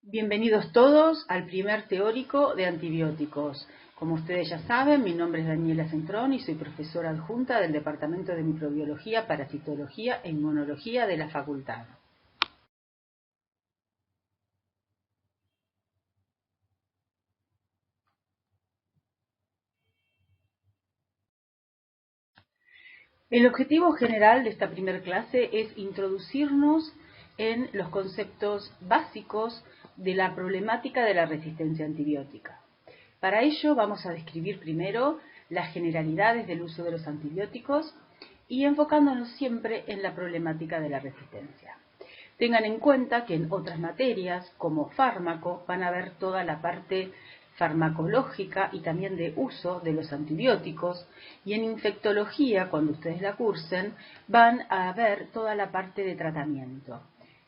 Bienvenidos todos al primer teórico de antibióticos. Como ustedes ya saben, mi nombre es Daniela Centrón y soy profesora adjunta del Departamento de Microbiología, Parasitología e Inmunología de la Facultad. El objetivo general de esta primera clase es introducirnos en los conceptos básicos de la problemática de la resistencia antibiótica. Para ello vamos a describir primero las generalidades del uso de los antibióticos y enfocándonos siempre en la problemática de la resistencia. Tengan en cuenta que en otras materias, como fármaco, van a ver toda la parte farmacológica y también de uso de los antibióticos, y en infectología, cuando ustedes la cursen, van a ver toda la parte de tratamiento.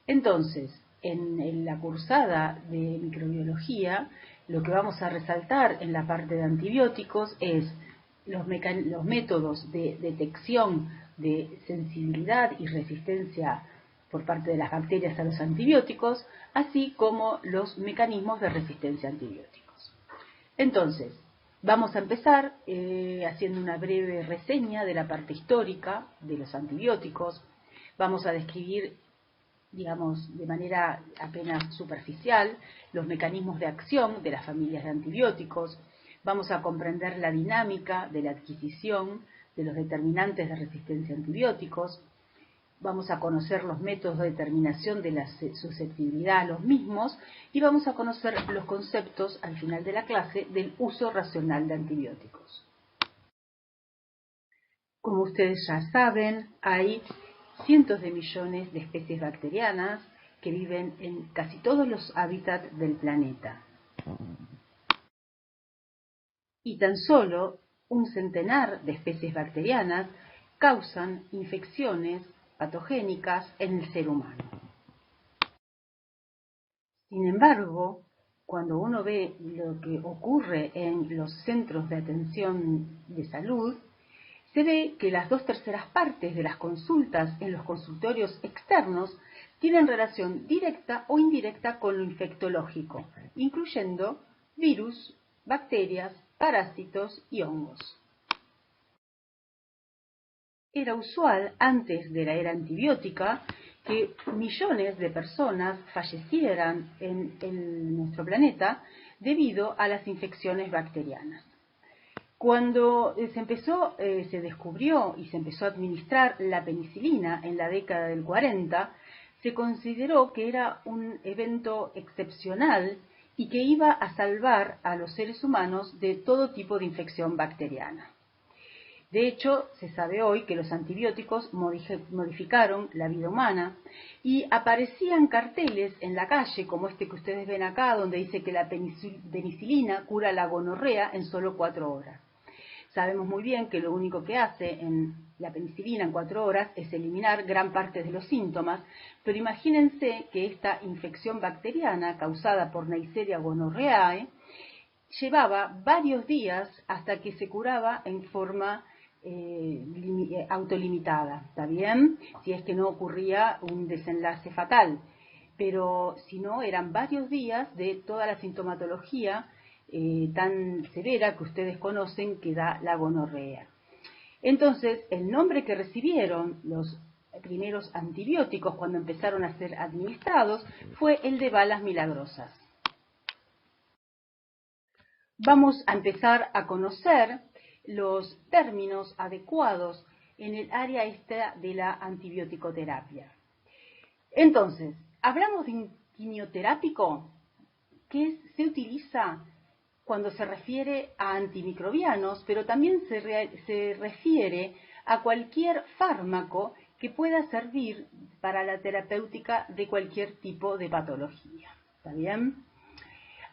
Entonces, en la cursada de microbiología, lo que vamos a resaltar en la parte de antibióticos es los métodos de detección de sensibilidad y resistencia por parte de las bacterias a los antibióticos, así como los mecanismos de resistencia a antibióticos. Entonces, vamos a empezar haciendo una breve reseña de la parte histórica de los antibióticos. Vamos a describir, digamos, de manera apenas superficial, los mecanismos de acción de las familias de antibióticos. Vamos a comprender la dinámica de la adquisición de los determinantes de resistencia a antibióticos. Vamos a conocer los métodos de determinación de la susceptibilidad a los mismos y vamos a conocer los conceptos al final de la clase del uso racional de antibióticos. Como ustedes ya saben, hay cientos de millones de especies bacterianas que viven en casi todos los hábitats del planeta. Y tan solo un centenar de especies bacterianas causan infecciones patogénicas en el ser humano. Sin embargo, cuando uno ve lo que ocurre en los centros de atención de salud, se ve que las 2/3 partes de las consultas en los consultorios externos tienen relación directa o indirecta con lo infectológico, incluyendo virus, bacterias, parásitos y hongos. Era usual, antes de la era antibiótica, que millones de personas fallecieran en nuestro planeta debido a las infecciones bacterianas. Cuando se descubrió y se empezó a administrar la penicilina en la década del 40, se consideró que era un evento excepcional y que iba a salvar a los seres humanos de todo tipo de infección bacteriana. De hecho, se sabe hoy que los antibióticos modificaron la vida humana y aparecían carteles en la calle, como este que ustedes ven acá, donde dice que la penicilina cura la gonorrea en solo 4 horas. Sabemos muy bien que lo único que hace en la penicilina en 4 horas es eliminar gran parte de los síntomas, pero imagínense que esta infección bacteriana causada por Neisseria gonorrhoeae llevaba varios días hasta que se curaba en forma autolimitada, ¿está bien? Si es que no ocurría un desenlace fatal, pero si no, eran varios días de toda la sintomatología tan severa que ustedes conocen que da la gonorrea. Entonces, el nombre que recibieron los primeros antibióticos cuando empezaron a ser administrados fue el de balas milagrosas. Vamos a empezar a conocer los términos adecuados en el área esta de la antibioticoterapia. Entonces, hablamos de un quimioterápico que se utiliza cuando se refiere a antimicrobianos, pero también se refiere a cualquier fármaco que pueda servir para la terapéutica de cualquier tipo de patología. ¿Está bien?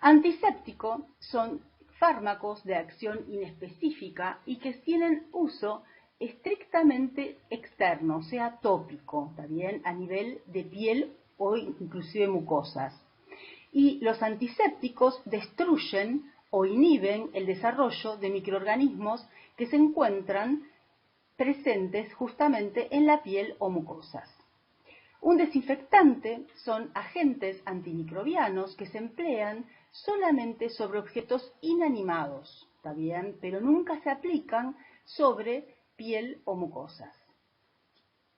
Antiséptico son fármacos de acción inespecífica y que tienen uso estrictamente externo, o sea, tópico, ¿está bien? A nivel de piel o inclusive mucosas. Y los antisépticos destruyen o inhiben el desarrollo de microorganismos que se encuentran presentes justamente en la piel o mucosas. Un desinfectante son agentes antimicrobianos que se emplean solamente sobre objetos inanimados, ¿está bien? Pero nunca se aplican sobre piel o mucosas.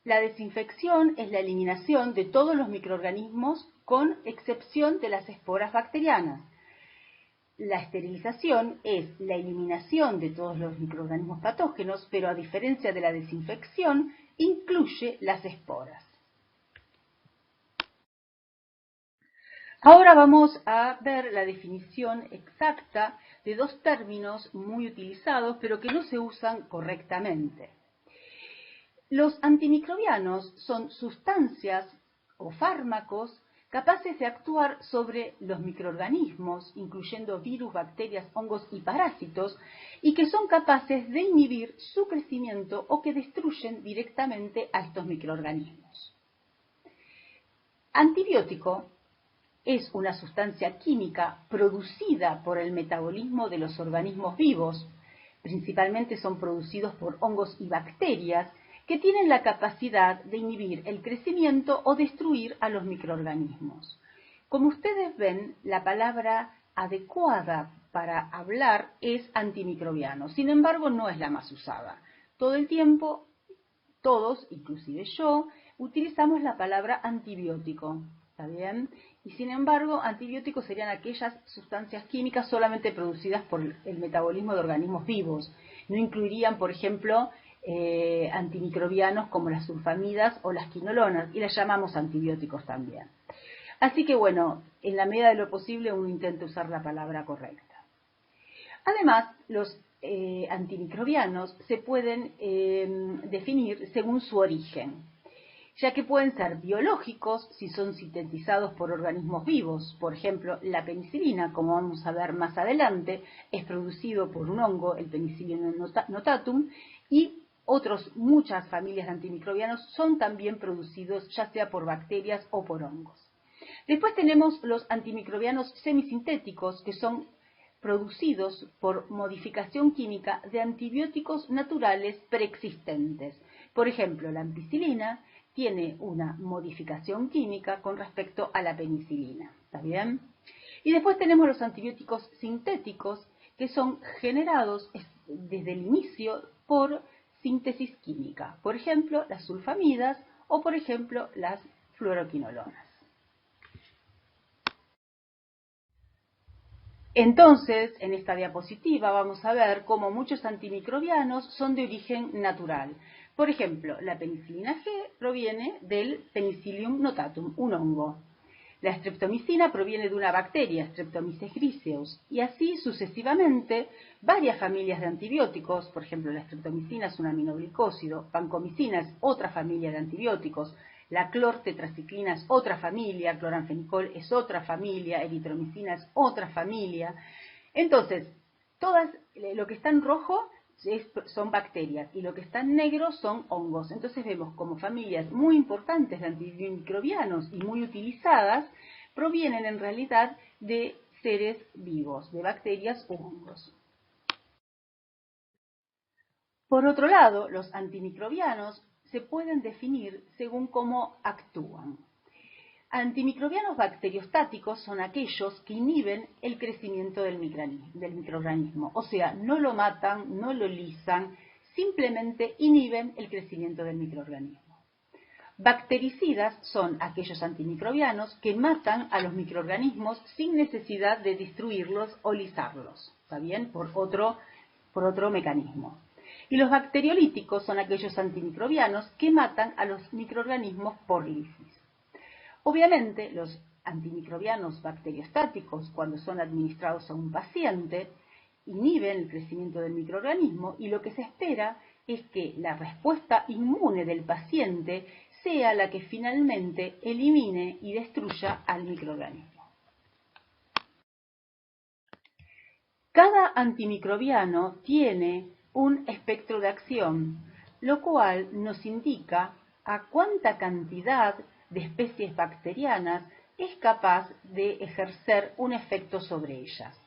La desinfección es la eliminación de todos los microorganismos con excepción de las esporas bacterianas. La esterilización es la eliminación de todos los microorganismos patógenos, pero a diferencia de la desinfección, incluye las esporas. Ahora vamos a ver la definición exacta de dos términos muy utilizados, pero que no se usan correctamente. Los antimicrobianos son sustancias o fármacos capaces de actuar sobre los microorganismos, incluyendo virus, bacterias, hongos y parásitos, y que son capaces de inhibir su crecimiento o que destruyen directamente a estos microorganismos. Antibiótico es una sustancia química producida por el metabolismo de los organismos vivos. Principalmente son producidos por hongos y bacterias que tienen la capacidad de inhibir el crecimiento o destruir a los microorganismos. Como ustedes ven, la palabra adecuada para hablar es antimicrobiano. Sin embargo, no es la más usada. Todo el tiempo, todos, inclusive yo, utilizamos la palabra antibiótico. ¿Está bien? Y sin embargo, antibióticos serían aquellas sustancias químicas solamente producidas por el metabolismo de organismos vivos. No incluirían, por ejemplo, antimicrobianos como las sulfamidas o las quinolonas, y las llamamos antibióticos también. Así que bueno, en la medida de lo posible uno intenta usar la palabra correcta. Además, los antimicrobianos se pueden definir según su origen, ya que pueden ser biológicos si son sintetizados por organismos vivos. Por ejemplo, la penicilina, como vamos a ver más adelante, es producido por un hongo, el Penicillium notatum, y muchas familias de antimicrobianos son también producidos ya sea por bacterias o por hongos. Después tenemos los antimicrobianos semisintéticos, que son producidos por modificación química de antibióticos naturales preexistentes. Por ejemplo, la ampicilina tiene una modificación química con respecto a la penicilina. ¿Está bien? Y después tenemos los antibióticos sintéticos, que son generados desde el inicio por síntesis química. Por ejemplo, las sulfamidas o, por ejemplo, las fluoroquinolonas. Entonces, en esta diapositiva vamos a ver cómo muchos antimicrobianos son de origen natural. Por ejemplo, la penicilina G proviene del Penicillium notatum, un hongo. La streptomicina proviene de una bacteria, Streptomyces griseus, y así sucesivamente varias familias de antibióticos. Por ejemplo, la streptomicina es un aminoglicósido, vancomicina es otra familia de antibióticos, la clortetraciclina es otra familia, cloranfenicol es otra familia, eritromicina es otra familia. Entonces, lo que está en rojo son bacterias y lo que está en negro son hongos. Entonces vemos como familias muy importantes de antimicrobianos y muy utilizadas provienen en realidad de seres vivos, de bacterias u hongos. Por otro lado, los antimicrobianos se pueden definir según cómo actúan. Antimicrobianos bacteriostáticos son aquellos que inhiben el crecimiento del microorganismo, o sea, no lo matan, no lo lisan, simplemente inhiben el crecimiento del microorganismo. Bactericidas son aquellos antimicrobianos que matan a los microorganismos sin necesidad de destruirlos o lisarlos, ¿está bien? Por otro mecanismo. Y los bacteriolíticos son aquellos antimicrobianos que matan a los microorganismos por lisis. Obviamente, los antimicrobianos bacteriostáticos, cuando son administrados a un paciente, inhiben el crecimiento del microorganismo y lo que se espera es que la respuesta inmune del paciente sea la que finalmente elimine y destruya al microorganismo. Cada antimicrobiano tiene un espectro de acción, lo cual nos indica a cuánta cantidad de especies bacterianas es capaz de ejercer un efecto sobre ellas.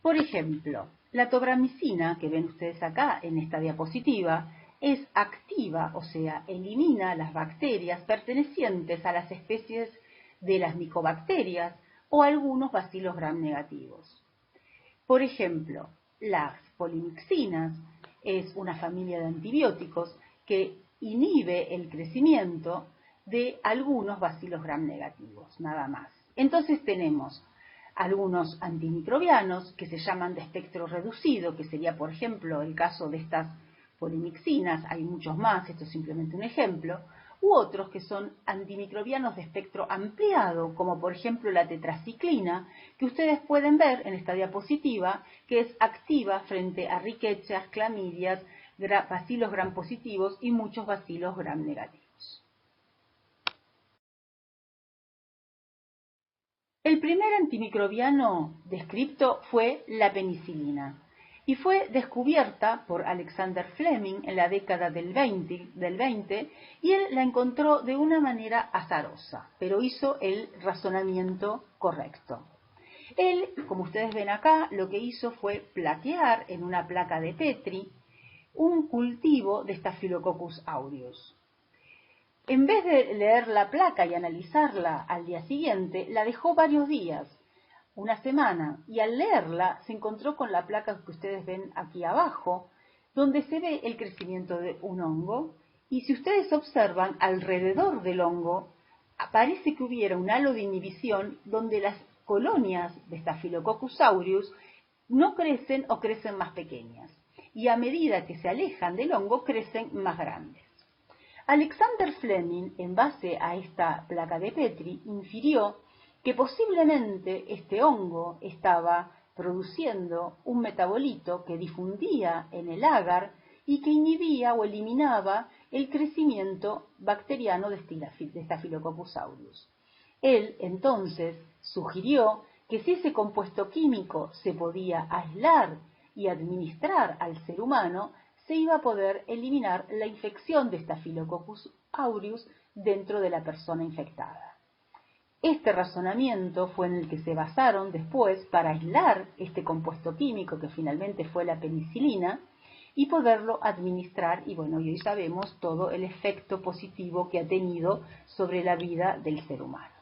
Por ejemplo, la tobramicina, que ven ustedes acá en esta diapositiva, es activa, o sea, elimina las bacterias pertenecientes a las especies de las micobacterias o algunos bacilos gram negativos. Por ejemplo, las polimixinas es una familia de antibióticos que inhibe el crecimiento de algunos bacilos gram negativos, nada más. Entonces tenemos algunos antimicrobianos que se llaman de espectro reducido, que sería, por ejemplo, el caso de estas polimixinas, hay muchos más, esto es simplemente un ejemplo, u otros que son antimicrobianos de espectro ampliado, como por ejemplo la tetraciclina, que ustedes pueden ver en esta diapositiva, que es activa frente a riquechas, clamidias, bacilos gram positivos y muchos bacilos gram negativos. El primer antimicrobiano descrito fue la penicilina y fue descubierta por Alexander Fleming en la década del 20 y él la encontró de una manera azarosa, pero hizo el razonamiento correcto. Él, como ustedes ven acá, lo que hizo fue plaquear en una placa de Petri un cultivo de Staphylococcus aureus. En vez de leer la placa y analizarla al día siguiente, la dejó varios días, una semana, y al leerla se encontró con la placa que ustedes ven aquí abajo, donde se ve el crecimiento de un hongo, y si ustedes observan alrededor del hongo, parece que hubiera un halo de inhibición donde las colonias de Staphylococcus aureus no crecen o crecen más pequeñas, y a medida que se alejan del hongo crecen más grandes. Alexander Fleming, en base a esta placa de Petri, infirió que posiblemente este hongo estaba produciendo un metabolito que difundía en el agar y que inhibía o eliminaba el crecimiento bacteriano de Staphylococcus aureus. Él, entonces, sugirió que si ese compuesto químico se podía aislar y administrar al ser humano, se iba a poder eliminar la infección de Staphylococcus aureus dentro de la persona infectada. Este razonamiento fue en el que se basaron después para aislar este compuesto químico que finalmente fue la penicilina y poderlo administrar, y bueno, hoy sabemos todo el efecto positivo que ha tenido sobre la vida del ser humano.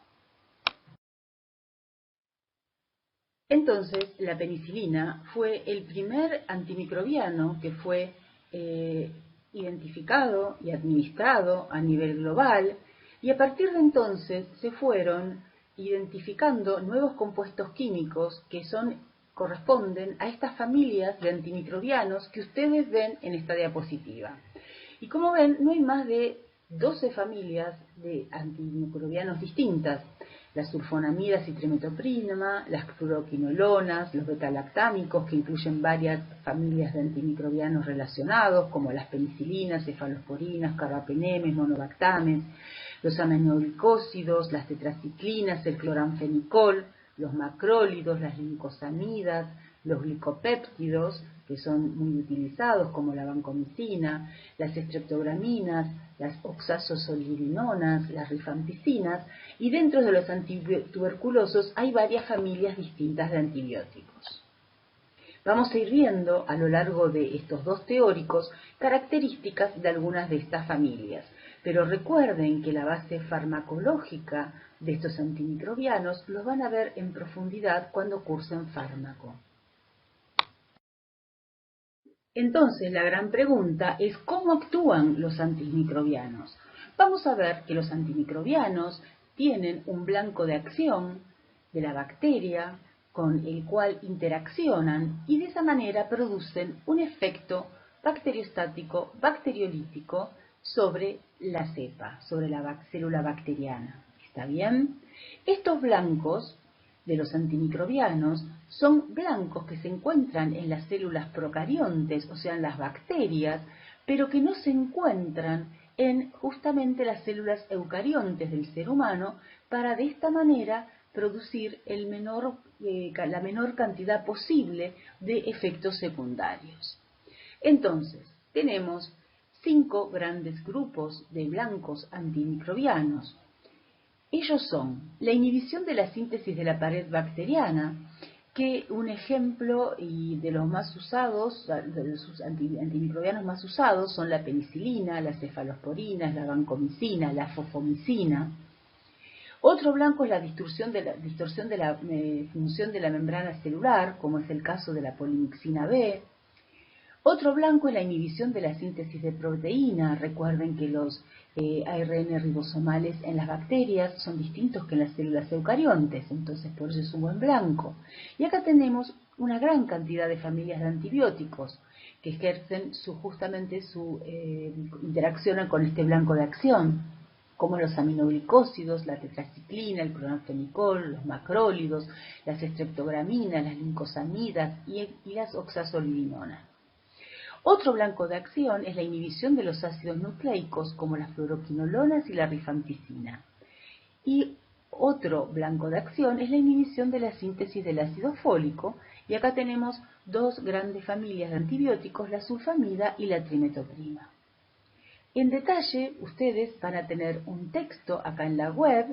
Entonces, la penicilina fue el primer antimicrobiano que fue identificado y administrado a nivel global, y a partir de entonces se fueron identificando nuevos compuestos químicos que corresponden a estas familias de antimicrobianos que ustedes ven en esta diapositiva. Y como ven, no hay más de 12 familias de antimicrobianos distintas: las sulfonamidas y trimetoprima, las fluoroquinolonas, los betalactámicos, que incluyen varias familias de antimicrobianos relacionados, como las penicilinas, cefalosporinas, carbapenemes, monobactames, los aminoglicósidos, las tetraciclinas, el cloranfenicol, los macrólidos, las glincosamidas, los glicopéptidos, que son muy utilizados, como la vancomicina, las estreptograminas, las oxazosoliridinonas, las rifampicinas, y dentro de los antituberculosos hay varias familias distintas de antibióticos. Vamos a ir viendo a lo largo de estos dos teóricos características de algunas de estas familias, pero recuerden que la base farmacológica de estos antimicrobianos los van a ver en profundidad cuando cursen fármaco. Entonces, la gran pregunta es ¿cómo actúan los antimicrobianos? Vamos a ver que los antimicrobianos tienen un blanco de acción de la bacteria con el cual interaccionan y de esa manera producen un efecto bacteriostático, bacteriolítico sobre la cepa, sobre la célula bacteriana. ¿Está bien? Estos blancos de los antimicrobianos son blancos que se encuentran en las células procariontes, o sea, en las bacterias, pero que no se encuentran en justamente las células eucariontes del ser humano, para de esta manera producir la menor cantidad posible de efectos secundarios. Entonces, tenemos 5 grandes grupos de blancos antimicrobianos. Ellos son la inhibición de la síntesis de la pared bacteriana, que un ejemplo y de los más usados, de los antimicrobianos más usados, son la penicilina, las cefalosporinas, la vancomicina, la fofomicina. Otro blanco es la distorsión de la función de la membrana celular, como es el caso de la polimixina B. Otro blanco es la inhibición de la síntesis de proteína. Recuerden que los ARN ribosomales en las bacterias son distintos que en las células eucariontes, entonces por eso es un buen blanco. Y acá tenemos una gran cantidad de familias de antibióticos que ejercen justamente su interacción con este blanco de acción, como los aminoglicósidos, la tetraciclina, el clorfenicol, los macrólidos, las estreptograminas, las lincosamidas y las oxazolidinonas. Otro blanco de acción es la inhibición de los ácidos nucleicos como las fluoroquinolonas y la rifampicina. Y otro blanco de acción es la inhibición de la síntesis del ácido fólico, y acá tenemos dos grandes familias de antibióticos, la sulfamida y la trimetoprima. En detalle, ustedes van a tener un texto acá en la web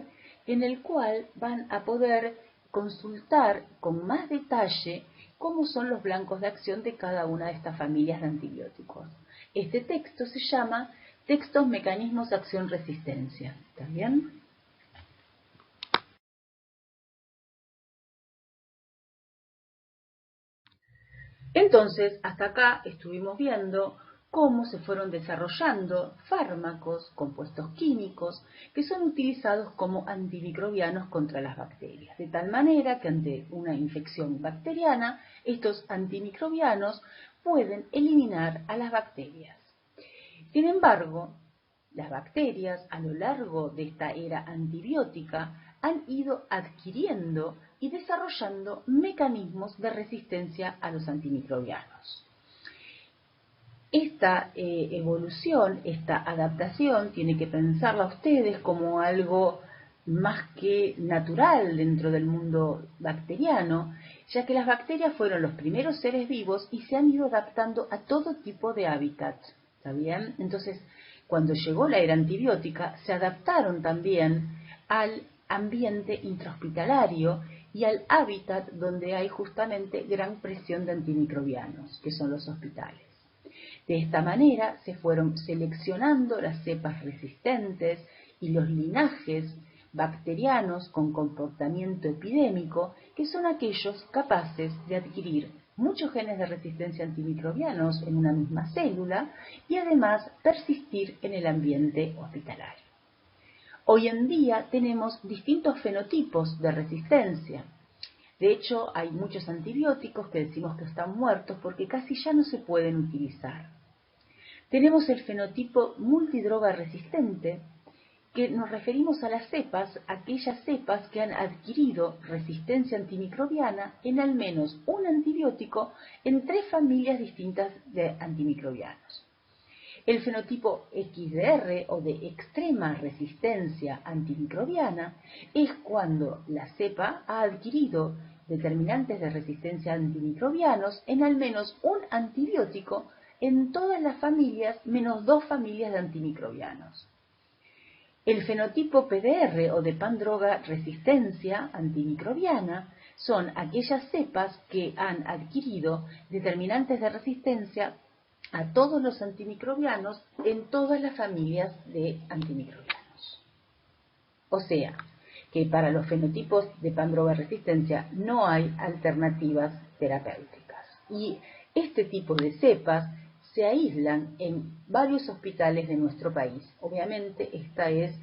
en el cual van a poder consultar con más detalle cómo son los blancos de acción de cada una de estas familias de antibióticos. Este texto se llama Textos Mecanismos de Acción-Resistencia. ¿Está bien? Entonces, hasta acá estuvimos viendo cómo se fueron desarrollando fármacos, compuestos químicos, que son utilizados como antimicrobianos contra las bacterias, de tal manera que ante una infección bacteriana, estos antimicrobianos pueden eliminar a las bacterias. Sin embargo, las bacterias a lo largo de esta era antibiótica han ido adquiriendo y desarrollando mecanismos de resistencia a los antimicrobianos. Esta evolución, esta adaptación, tiene que pensarla ustedes como algo más que natural dentro del mundo bacteriano, ya que las bacterias fueron los primeros seres vivos y se han ido adaptando a todo tipo de hábitat. ¿Está bien? Entonces, cuando llegó la era antibiótica, se adaptaron también al ambiente intrahospitalario y al hábitat donde hay justamente gran presión de antimicrobianos, que son los hospitales. De esta manera se fueron seleccionando las cepas resistentes y los linajes bacterianos con comportamiento epidémico, que son aquellos capaces de adquirir muchos genes de resistencia a antimicrobianos en una misma célula y además persistir en el ambiente hospitalario. Hoy en día tenemos distintos fenotipos de resistencia. De hecho, hay muchos antibióticos que decimos que están muertos porque casi ya no se pueden utilizar. Tenemos el fenotipo multidroga resistente, que nos referimos a las cepas, aquellas cepas que han adquirido resistencia antimicrobiana en al menos un antibiótico en 3 familias distintas de antimicrobianos. El fenotipo XDR o de extrema resistencia antimicrobiana es cuando la cepa ha adquirido determinantes de resistencia a antimicrobianos en al menos un antibiótico en todas las familias menos 2 familias de antimicrobianos. El fenotipo PDR o de pandroga resistencia antimicrobiana son aquellas cepas que han adquirido determinantes de resistencia a todos los antimicrobianos en todas las familias de antimicrobianos. O sea, que para los fenotipos de pandroga resistencia no hay alternativas terapéuticas. Y este tipo de cepas se aíslan en varios hospitales de nuestro país. Obviamente esta es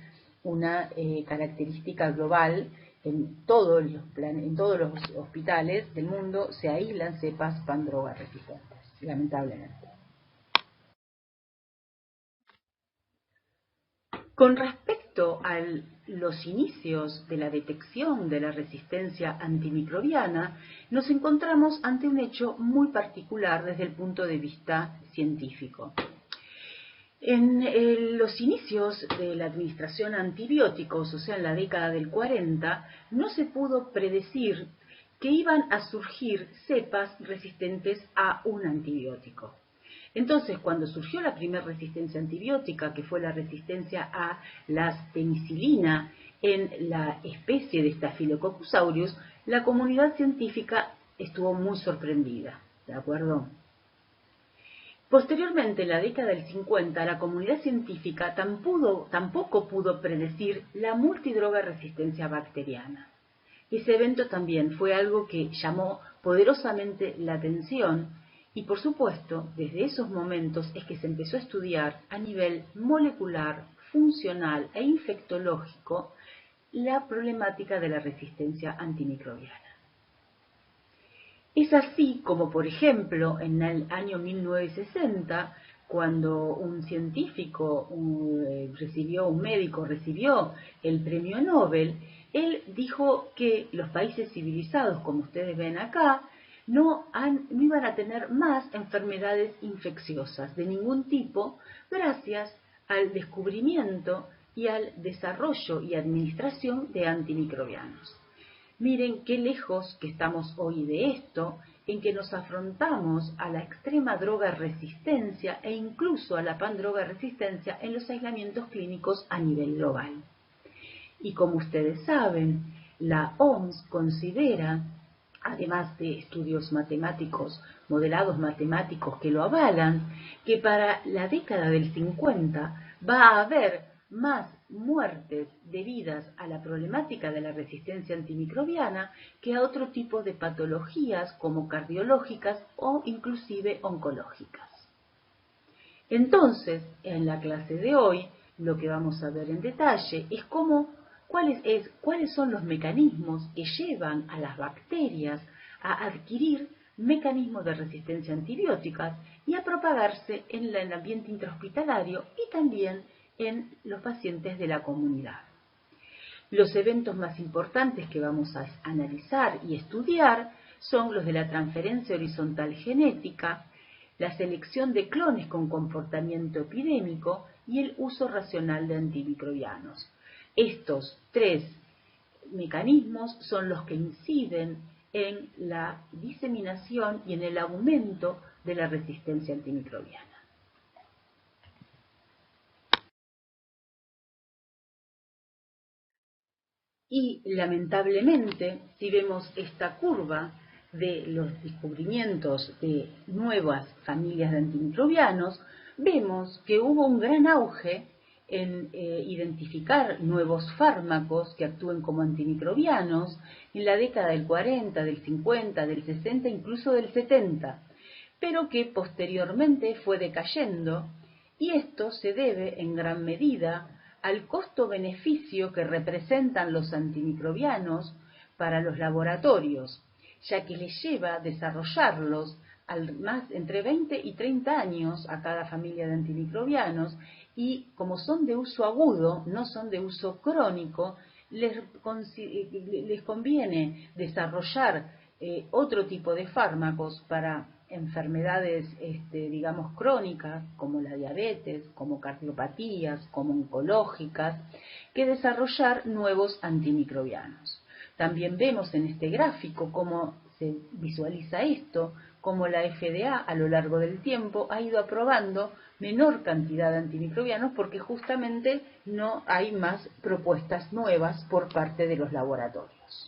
una característica global. En todos los hospitales del mundo se aíslan cepas pandroga resistentes, lamentablemente. Con respecto a los inicios de la detección de la resistencia antimicrobiana, nos encontramos ante un hecho muy particular desde el punto de vista científico. En los inicios de la administración de antibióticos, o sea, en la década del 40, no se pudo predecir que iban a surgir cepas resistentes a un antibiótico. Entonces, cuando surgió la primera resistencia antibiótica, que fue la resistencia a la penicilina en la especie de Staphylococcus aureus, la comunidad científica estuvo muy sorprendida, ¿de acuerdo? Posteriormente, en la década del 50, la comunidad científica tampoco pudo predecir la multidroga resistencia bacteriana. Ese evento también fue algo que llamó poderosamente la atención y, por supuesto, desde esos momentos es que se empezó a estudiar a nivel molecular, funcional e infectológico la problemática de la resistencia antimicrobiana. Es así como, por ejemplo, en el año 1960, cuando un científico, un médico recibió el premio Nobel, él dijo que los países civilizados, como ustedes ven acá, no iban a tener más enfermedades infecciosas de ningún tipo gracias al descubrimiento y al desarrollo y administración de antimicrobianos. Miren qué lejos que estamos hoy de esto, en que nos afrontamos a la extrema droga resistencia e incluso a la pandroga resistencia en los aislamientos clínicos a nivel global. Y como ustedes saben, la OMS considera, además de estudios matemáticos, modelados matemáticos que lo avalan, que para la década del 50 va a haber más muertes debidas a la problemática de la resistencia antimicrobiana que a otro tipo de patologías como cardiológicas o inclusive oncológicas. Entonces, en la clase de hoy, lo que vamos a ver en detalle es cuáles son los mecanismos que llevan a las bacterias a adquirir mecanismos de resistencia antibióticas y a propagarse en el ambiente intrahospitalario y también en los pacientes de la comunidad. Los eventos más importantes que vamos a analizar y estudiar son los de la transferencia horizontal genética, la selección de clones con comportamiento epidémico y el uso racional de antimicrobianos. Estos tres mecanismos son los que inciden en la diseminación y en el aumento de la resistencia antimicrobiana. Y lamentablemente, si vemos esta curva de los descubrimientos de nuevas familias de antimicrobianos, vemos que hubo un gran auge en identificar nuevos fármacos que actúen como antimicrobianos en la década del 40, del 50, del 60, incluso del 70, pero que posteriormente fue decayendo, y esto se debe en gran medida al costo-beneficio que representan los antimicrobianos para los laboratorios, ya que les lleva desarrollarlos entre 20 y 30 años a cada familia de antimicrobianos, y como son de uso agudo, no son de uso crónico, les conviene desarrollar otro tipo de fármacos para enfermedades, digamos, crónicas, como la diabetes, como cardiopatías, como oncológicas, que desarrollar nuevos antimicrobianos. También vemos en este gráfico cómo se visualiza esto, cómo la FDA a lo largo del tiempo ha ido aprobando menor cantidad de antimicrobianos porque justamente no hay más propuestas nuevas por parte de los laboratorios.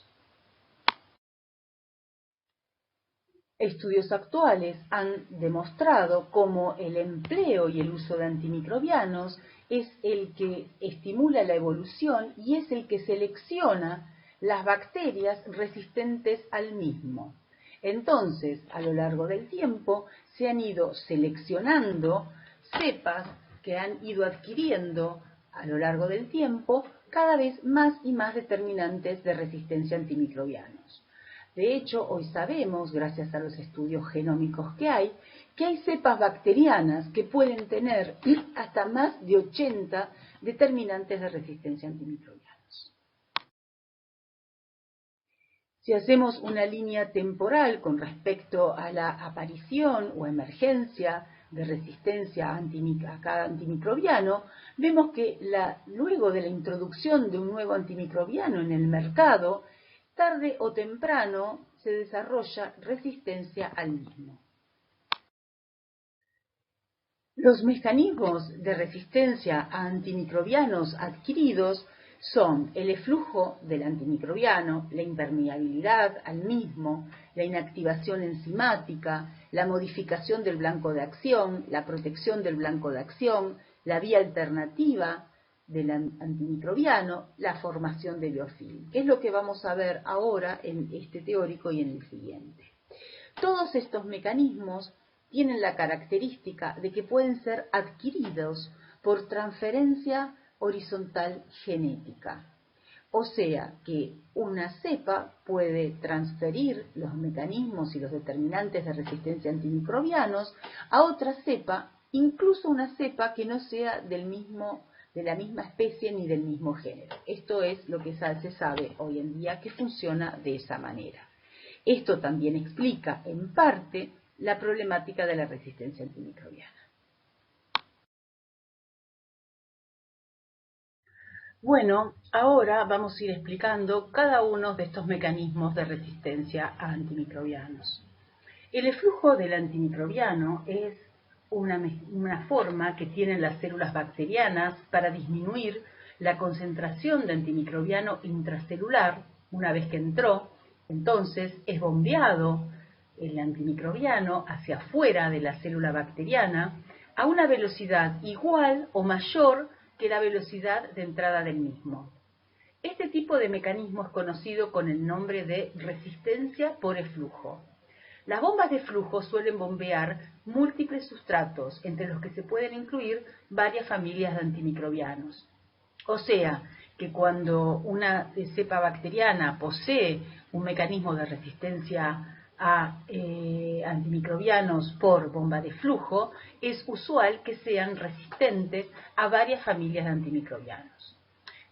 Estudios actuales han demostrado cómo el empleo y el uso de antimicrobianos es el que estimula la evolución y es el que selecciona las bacterias resistentes al mismo. Entonces, a lo largo del tiempo, se han ido seleccionando cepas que han ido adquiriendo a lo largo del tiempo cada vez más y más determinantes de resistencia a antimicrobianos. De hecho, hoy sabemos, gracias a los estudios genómicos que hay cepas bacterianas que pueden tener hasta más de 80 determinantes de resistencia a antimicrobianos. Si hacemos una línea temporal con respecto a la aparición o emergencia de resistencia a cada antimicrobiano, vemos que luego de la introducción de un nuevo antimicrobiano en el mercado, tarde o temprano se desarrolla resistencia al mismo. Los mecanismos de resistencia a antimicrobianos adquiridos son el eflujo del antimicrobiano, la impermeabilidad al mismo, la inactivación enzimática, la modificación del blanco de acción, la protección del blanco de acción, la vía alternativa del antimicrobiano, la formación de biofilm, que es lo que vamos a ver ahora en este teórico y en el siguiente. Todos estos mecanismos tienen la característica de que pueden ser adquiridos por transferencia horizontal genética. O sea que una cepa puede transferir los mecanismos y los determinantes de resistencia a antimicrobianos a otra cepa, incluso una cepa que no sea de la misma especie ni del mismo género. Esto es lo que se sabe hoy en día que funciona de esa manera. Esto también explica, en parte, la problemática de la resistencia antimicrobiana. Bueno, ahora vamos a ir explicando cada uno de estos mecanismos de resistencia a antimicrobianos. El eflujo del antimicrobiano es una forma que tienen las células bacterianas para disminuir la concentración de antimicrobiano intracelular. Una vez que entró, entonces es bombeado el antimicrobiano hacia afuera de la célula bacteriana a una velocidad igual o mayor que la velocidad de entrada del mismo. Este tipo de mecanismo es conocido con el nombre de resistencia por eflujo. Las bombas de flujo suelen bombear múltiples sustratos, entre los que se pueden incluir varias familias de antimicrobianos. O sea, que cuando una cepa bacteriana posee un mecanismo de resistencia a antimicrobianos por bomba de flujo, es usual que sean resistentes a varias familias de antimicrobianos.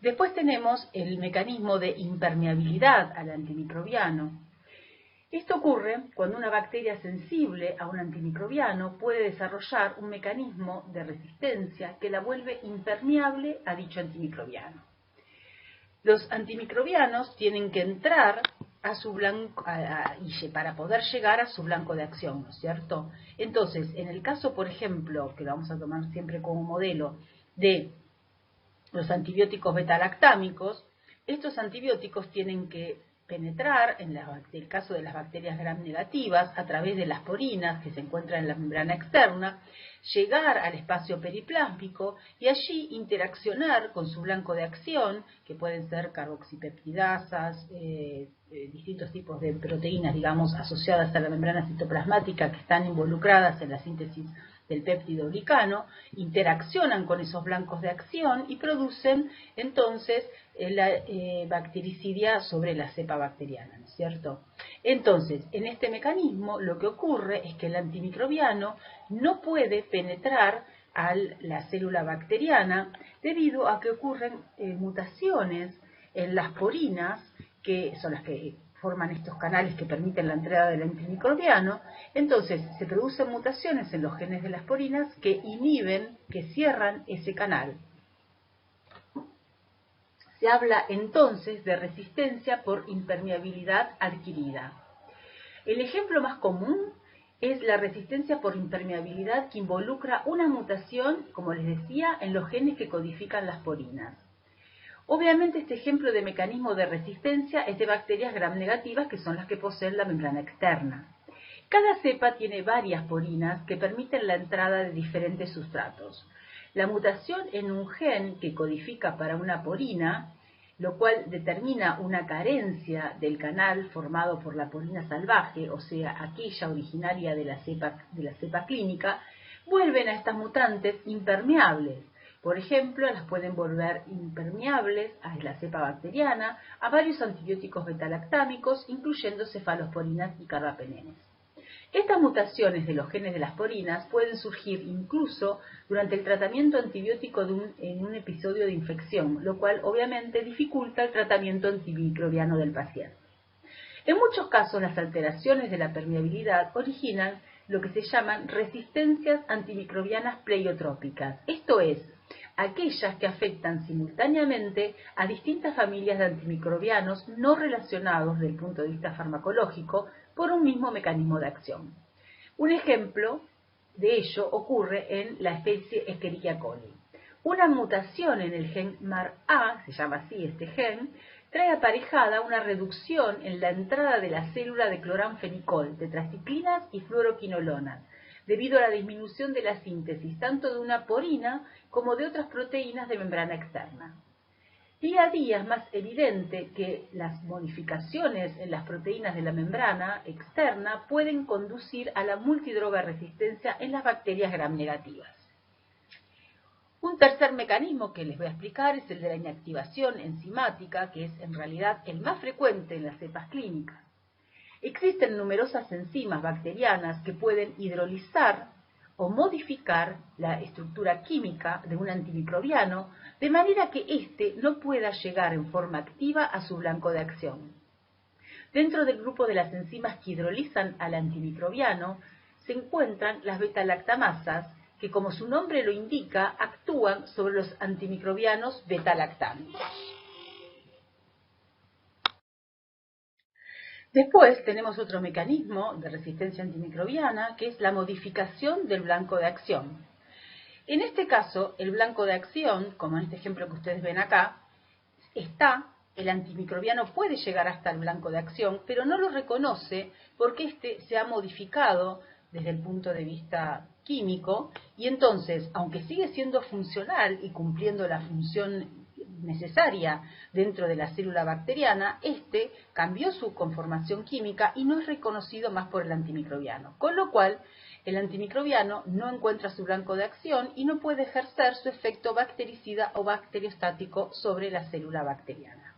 Después tenemos el mecanismo de impermeabilidad al antimicrobiano. Esto ocurre cuando una bacteria sensible a un antimicrobiano puede desarrollar un mecanismo de resistencia que la vuelve impermeable a dicho antimicrobiano. Los antimicrobianos tienen que entrar a su blanco para poder llegar a su blanco de acción, ¿no es cierto? Entonces, en el caso, por ejemplo, que lo vamos a tomar siempre como modelo de los antibióticos betalactámicos, estos antibióticos tienen que penetrar, en el caso de las bacterias gram negativas, a través de las porinas que se encuentran en la membrana externa, llegar al espacio periplásmico y allí interaccionar con su blanco de acción, que pueden ser carboxipeptidasas, distintos tipos de proteínas, digamos, asociadas a la membrana citoplasmática que están involucradas en la síntesis del péptido glicano, interaccionan con esos blancos de acción y producen entonces la bactericidia sobre la cepa bacteriana, ¿no es cierto? Entonces, en este mecanismo lo que ocurre es que el antimicrobiano no puede penetrar a la célula bacteriana debido a que ocurren mutaciones en las porinas, que son las que forman estos canales que permiten la entrada del antimicrobiano. Entonces se producen mutaciones en los genes de las porinas que inhiben, que cierran ese canal. Se habla entonces de resistencia por impermeabilidad adquirida. El ejemplo más común es la resistencia por impermeabilidad que involucra una mutación, como les decía, en los genes que codifican las porinas. Obviamente este ejemplo de mecanismo de resistencia es de bacterias gram negativas, que son las que poseen la membrana externa. Cada cepa tiene varias porinas que permiten la entrada de diferentes sustratos. La mutación en un gen que codifica para una porina, lo cual determina una carencia del canal formado por la porina salvaje, o sea, aquella originaria de la cepa clínica, vuelven a estas mutantes impermeables. Por ejemplo, las pueden volver impermeables a la cepa bacteriana, a varios antibióticos betalactámicos, incluyendo cefalosporinas y carbapenenes. Estas mutaciones de los genes de las porinas pueden surgir incluso durante el tratamiento antibiótico en un episodio de infección, lo cual obviamente dificulta el tratamiento antimicrobiano del paciente. En muchos casos, las alteraciones de la permeabilidad originan lo que se llaman resistencias antimicrobianas pleiotrópicas, esto es, aquellas que afectan simultáneamente a distintas familias de antimicrobianos no relacionados desde el punto de vista farmacológico por un mismo mecanismo de acción. Un ejemplo de ello ocurre en la especie Escherichia coli. Una mutación en el gen MAR-A, se llama así este gen, trae aparejada una reducción en la entrada de la célula de cloranfenicol, tetraciclinas y fluoroquinolonas, debido a la disminución de la síntesis tanto de una porina como de otras proteínas de membrana externa. Día a día es más evidente que las modificaciones en las proteínas de la membrana externa pueden conducir a la multidroga resistencia en las bacterias gram negativas. Un tercer mecanismo que les voy a explicar es el de la inactivación enzimática, que es en realidad el más frecuente en las cepas clínicas. Existen numerosas enzimas bacterianas que pueden hidrolizar o modificar la estructura química de un antimicrobiano de manera que éste no pueda llegar en forma activa a su blanco de acción. Dentro del grupo de las enzimas que hidrolizan al antimicrobiano se encuentran las beta-lactamasas, que como su nombre lo indica, actúan sobre los antimicrobianos beta-lactámicos. Después tenemos otro mecanismo de resistencia antimicrobiana, que es la modificación del blanco de acción. En este caso, el blanco de acción, como en este ejemplo que ustedes ven acá, el antimicrobiano puede llegar hasta el blanco de acción, pero no lo reconoce porque éste se ha modificado desde el punto de vista químico, y entonces, aunque sigue siendo funcional y cumpliendo la función necesaria dentro de la célula bacteriana, este cambió su conformación química y no es reconocido más por el antimicrobiano, con lo cual el antimicrobiano no encuentra su blanco de acción y no puede ejercer su efecto bactericida o bacteriostático sobre la célula bacteriana.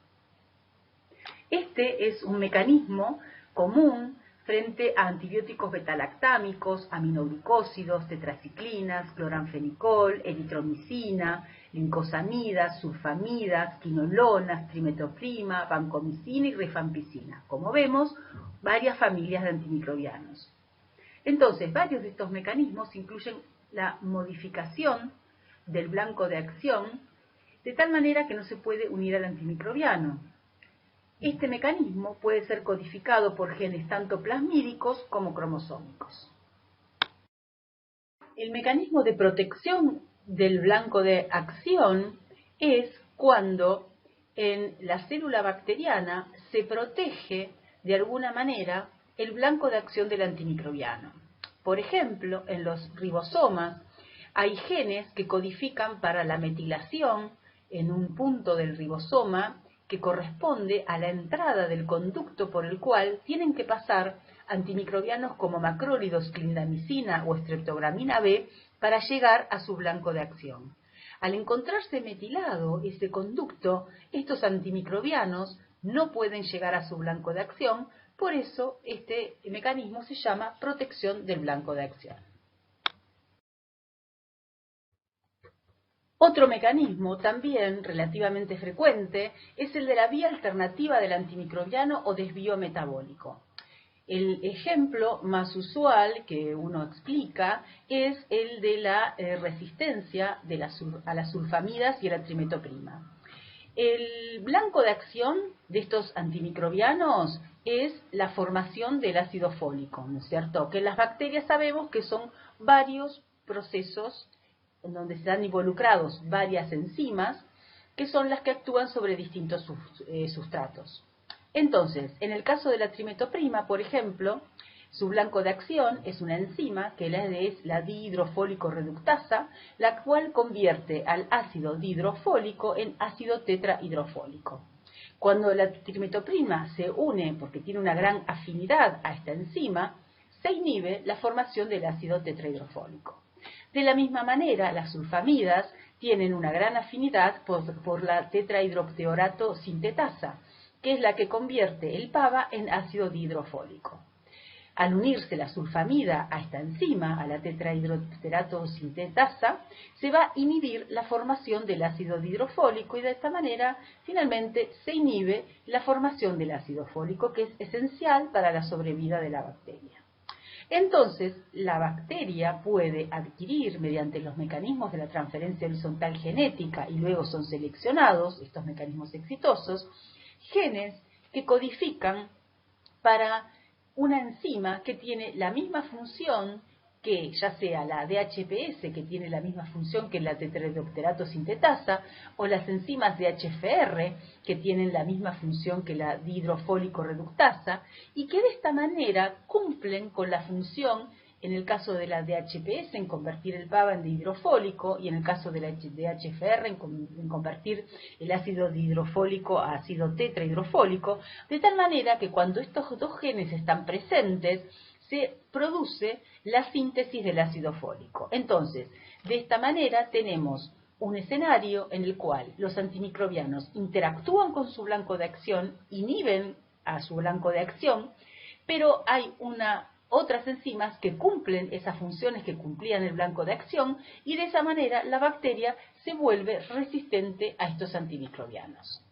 Este es un mecanismo común frente a antibióticos betalactámicos, aminoglucósidos, tetraciclinas, cloranfenicol, eritromicina, lincosamidas, sulfamidas, quinolonas, trimetoprima, vancomicina y rifampicina. Como vemos, varias familias de antimicrobianos. Entonces, varios de estos mecanismos incluyen la modificación del blanco de acción de tal manera que no se puede unir al antimicrobiano. Este mecanismo puede ser codificado por genes tanto plasmídicos como cromosómicos. El mecanismo de protección del blanco de acción es cuando en la célula bacteriana se protege de alguna manera el blanco de acción del antimicrobiano. Por ejemplo, en los ribosomas hay genes que codifican para la metilación en un punto del ribosoma que corresponde a la entrada del conducto por el cual tienen que pasar antimicrobianos como macrólidos, clindamicina o streptogramina B para llegar a su blanco de acción. Al encontrarse metilado ese conducto, estos antimicrobianos no pueden llegar a su blanco de acción, por eso este mecanismo se llama protección del blanco de acción. Otro mecanismo también relativamente frecuente es el de la vía alternativa del antimicrobiano o desvío metabólico. El ejemplo más usual que uno explica es el de la resistencia a las sulfamidas y a la trimetoprima. El blanco de acción de estos antimicrobianos es la formación del ácido fólico, ¿no es cierto? Que en las bacterias sabemos que son varios procesos en donde están involucrados varias enzimas que son las que actúan sobre distintos sustratos. Entonces, en el caso de la trimetoprima, por ejemplo, su blanco de acción es una enzima que es la dihidrofólico reductasa, la cual convierte al ácido dihidrofólico en ácido tetrahidrofólico. Cuando la trimetoprima se une porque tiene una gran afinidad a esta enzima, se inhibe la formación del ácido tetrahidrofólico. De la misma manera, las sulfamidas tienen una gran afinidad por la tetrahidroteorato sintetasa, que es la que convierte el PABA en ácido dihidrofólico. Al unirse la sulfamida a esta enzima, a la tetrahidroteorato sintetasa, se va a inhibir la formación del ácido dihidrofólico y de esta manera, finalmente, se inhibe la formación del ácido fólico, que es esencial para la sobrevida de la bacteria. Entonces, la bacteria puede adquirir, mediante los mecanismos de la transferencia horizontal genética, y luego son seleccionados, estos mecanismos exitosos, genes que codifican para una enzima que tiene la misma función que ya sea la DHPS, que tiene la misma función que la tetrahidroxirato sintetasa, o las enzimas DHFR, que tienen la misma función que la dihidrofólico reductasa, y que de esta manera cumplen con la función, en el caso de la DHPS, en convertir el PABA en dihidrofólico, y en el caso de la DHFR, en convertir el ácido dihidrofólico a ácido tetrahidrofólico, de tal manera que cuando estos dos genes están presentes, se produce la síntesis del ácido fólico. Entonces, de esta manera tenemos un escenario en el cual los antimicrobianos interactúan con su blanco de acción, inhiben a su blanco de acción, pero hay otras enzimas que cumplen esas funciones que cumplían el blanco de acción, y de esa manera la bacteria se vuelve resistente a estos antimicrobianos.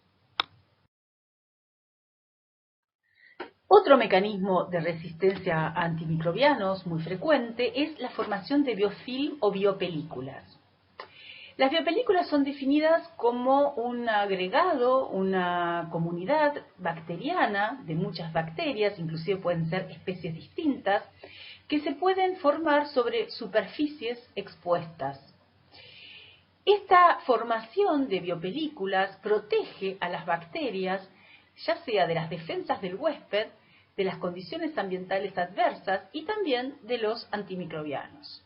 Otro mecanismo de resistencia a antimicrobianos muy frecuente es la formación de biofilm o biopelículas. Las biopelículas son definidas como un agregado, una comunidad bacteriana de muchas bacterias, inclusive pueden ser especies distintas, que se pueden formar sobre superficies expuestas. Esta formación de biopelículas protege a las bacterias, ya sea de las defensas del huésped, de las condiciones ambientales adversas y también de los antimicrobianos.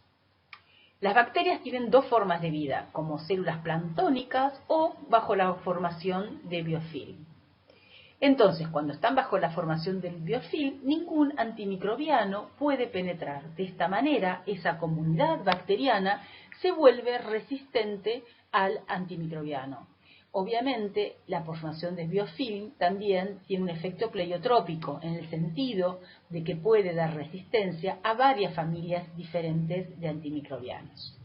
Las bacterias tienen dos formas de vida, como células planctónicas o bajo la formación de biofilm. Entonces, cuando están bajo la formación del biofilm, ningún antimicrobiano puede penetrar. De esta manera, esa comunidad bacteriana se vuelve resistente al antimicrobiano. Obviamente, la formación de biofilm también tiene un efecto pleiotrópico, en el sentido de que puede dar resistencia a varias familias diferentes de antimicrobianos.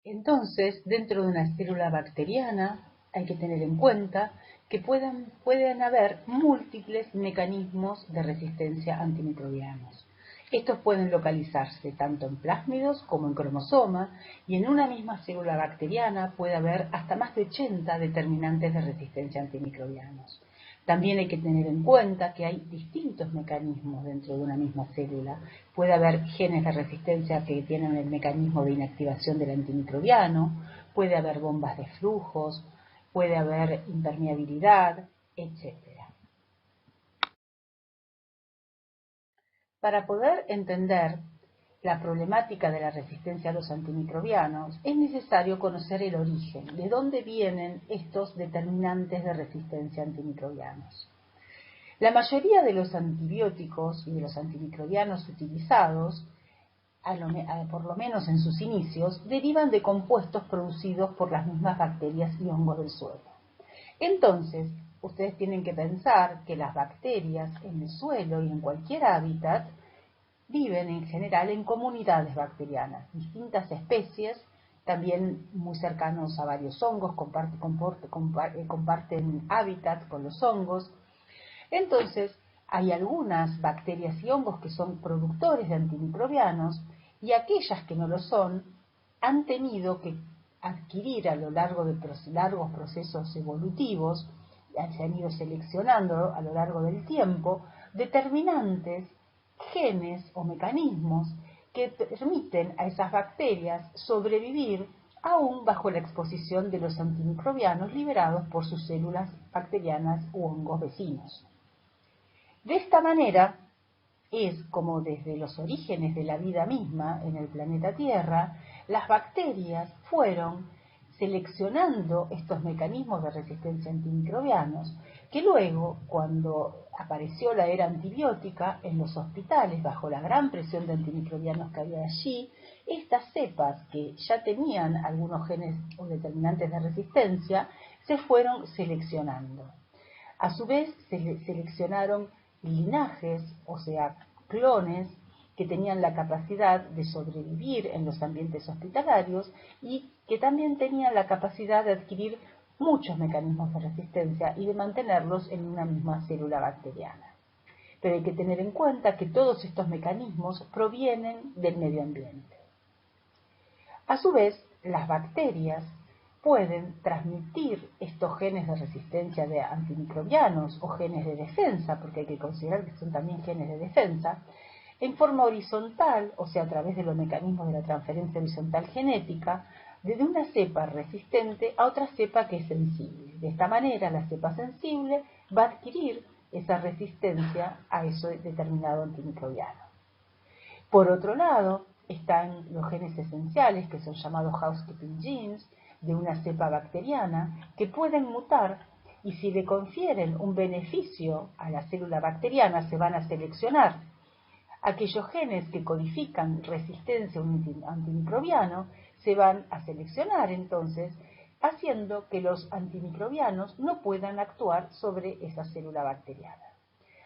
Entonces, dentro de una célula bacteriana, hay que tener en cuenta que pueden haber múltiples mecanismos de resistencia a antimicrobianos. Estos pueden localizarse tanto en plásmidos como en cromosoma, y en una misma célula bacteriana puede haber hasta más de 80 determinantes de resistencia a antimicrobianos. También hay que tener en cuenta que hay distintos mecanismos dentro de una misma célula. Puede haber genes de resistencia que tienen el mecanismo de inactivación del antimicrobiano, puede haber bombas de flujos, puede haber impermeabilidad, etc. Para poder entender la problemática de la resistencia a los antimicrobianos, es necesario conocer el origen, de dónde vienen estos determinantes de resistencia a antimicrobianos. La mayoría de los antibióticos y de los antimicrobianos utilizados, por lo menos en sus inicios, derivan de compuestos producidos por las mismas bacterias y hongos del suelo. Entonces, ustedes tienen que pensar que las bacterias en el suelo y en cualquier hábitat viven en general en comunidades bacterianas, distintas especies, también muy cercanos a varios hongos, comparten hábitat con los hongos. Entonces, hay algunas bacterias y hongos que son productores de antimicrobianos, y aquellas que no lo son han tenido que adquirir a lo largo de largos procesos evolutivos, se han ido seleccionando a lo largo del tiempo determinantes, genes o mecanismos que permiten a esas bacterias sobrevivir aún bajo la exposición de los antimicrobianos liberados por sus células bacterianas u hongos vecinos. De esta manera es como desde los orígenes de la vida misma en el planeta Tierra, las bacterias fueron seleccionando estos mecanismos de resistencia a antimicrobianos, que luego, cuando apareció la era antibiótica en los hospitales, bajo la gran presión de antimicrobianos que había allí, estas cepas que ya tenían algunos genes o determinantes de resistencia, se fueron seleccionando. A su vez, se seleccionaron linajes, o sea, clones, que tenían la capacidad de sobrevivir en los ambientes hospitalarios y que también tenían la capacidad de adquirir muchos mecanismos de resistencia y de mantenerlos en una misma célula bacteriana. Pero hay que tener en cuenta que todos estos mecanismos provienen del medio ambiente. A su vez, las bacterias pueden transmitir estos genes de resistencia de antimicrobianos o genes de defensa, porque hay que considerar que son también genes de defensa, en forma horizontal, o sea, a través de los mecanismos de la transferencia horizontal genética, desde una cepa resistente a otra cepa que es sensible. De esta manera, la cepa sensible va a adquirir esa resistencia a eso determinado antimicrobiano. Por otro lado, están los genes esenciales, que son llamados housekeeping genes, de una cepa bacteriana, que pueden mutar y si le confieren un beneficio a la célula bacteriana, se van a seleccionar. Aquellos genes que codifican resistencia a un antimicrobiano se van a seleccionar entonces, haciendo que los antimicrobianos no puedan actuar sobre esa célula bacteriana.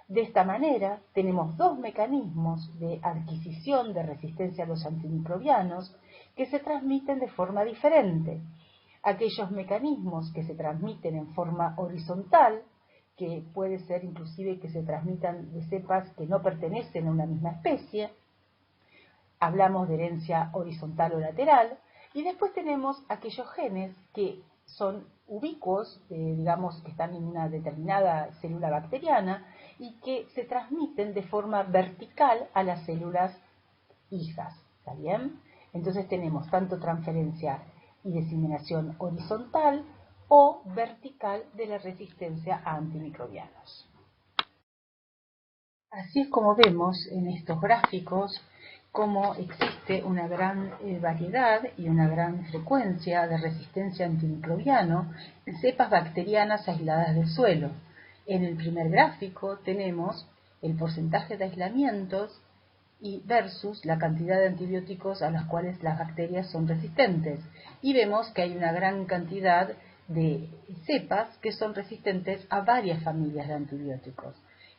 De esta manera, tenemos dos mecanismos de adquisición de resistencia a los antimicrobianos que se transmiten de forma diferente. Aquellos mecanismos que se transmiten en forma horizontal, que puede ser inclusive que se transmitan de cepas que no pertenecen a una misma especie, hablamos de herencia horizontal o lateral, y después tenemos aquellos genes que son ubicuos, digamos que están en una determinada célula bacteriana y que se transmiten de forma vertical a las células hijas, ¿está bien? Entonces tenemos tanto transferencia y diseminación horizontal o vertical de la resistencia a antimicrobianos. Así es como vemos en estos gráficos cómo existe una gran variedad y una gran frecuencia de resistencia antimicrobiano en cepas bacterianas aisladas del suelo. En el primer gráfico tenemos el porcentaje de aislamientos y versus la cantidad de antibióticos a los cuales las bacterias son resistentes. Y vemos que hay una gran cantidad de cepas que son resistentes a varias familias de antibióticos.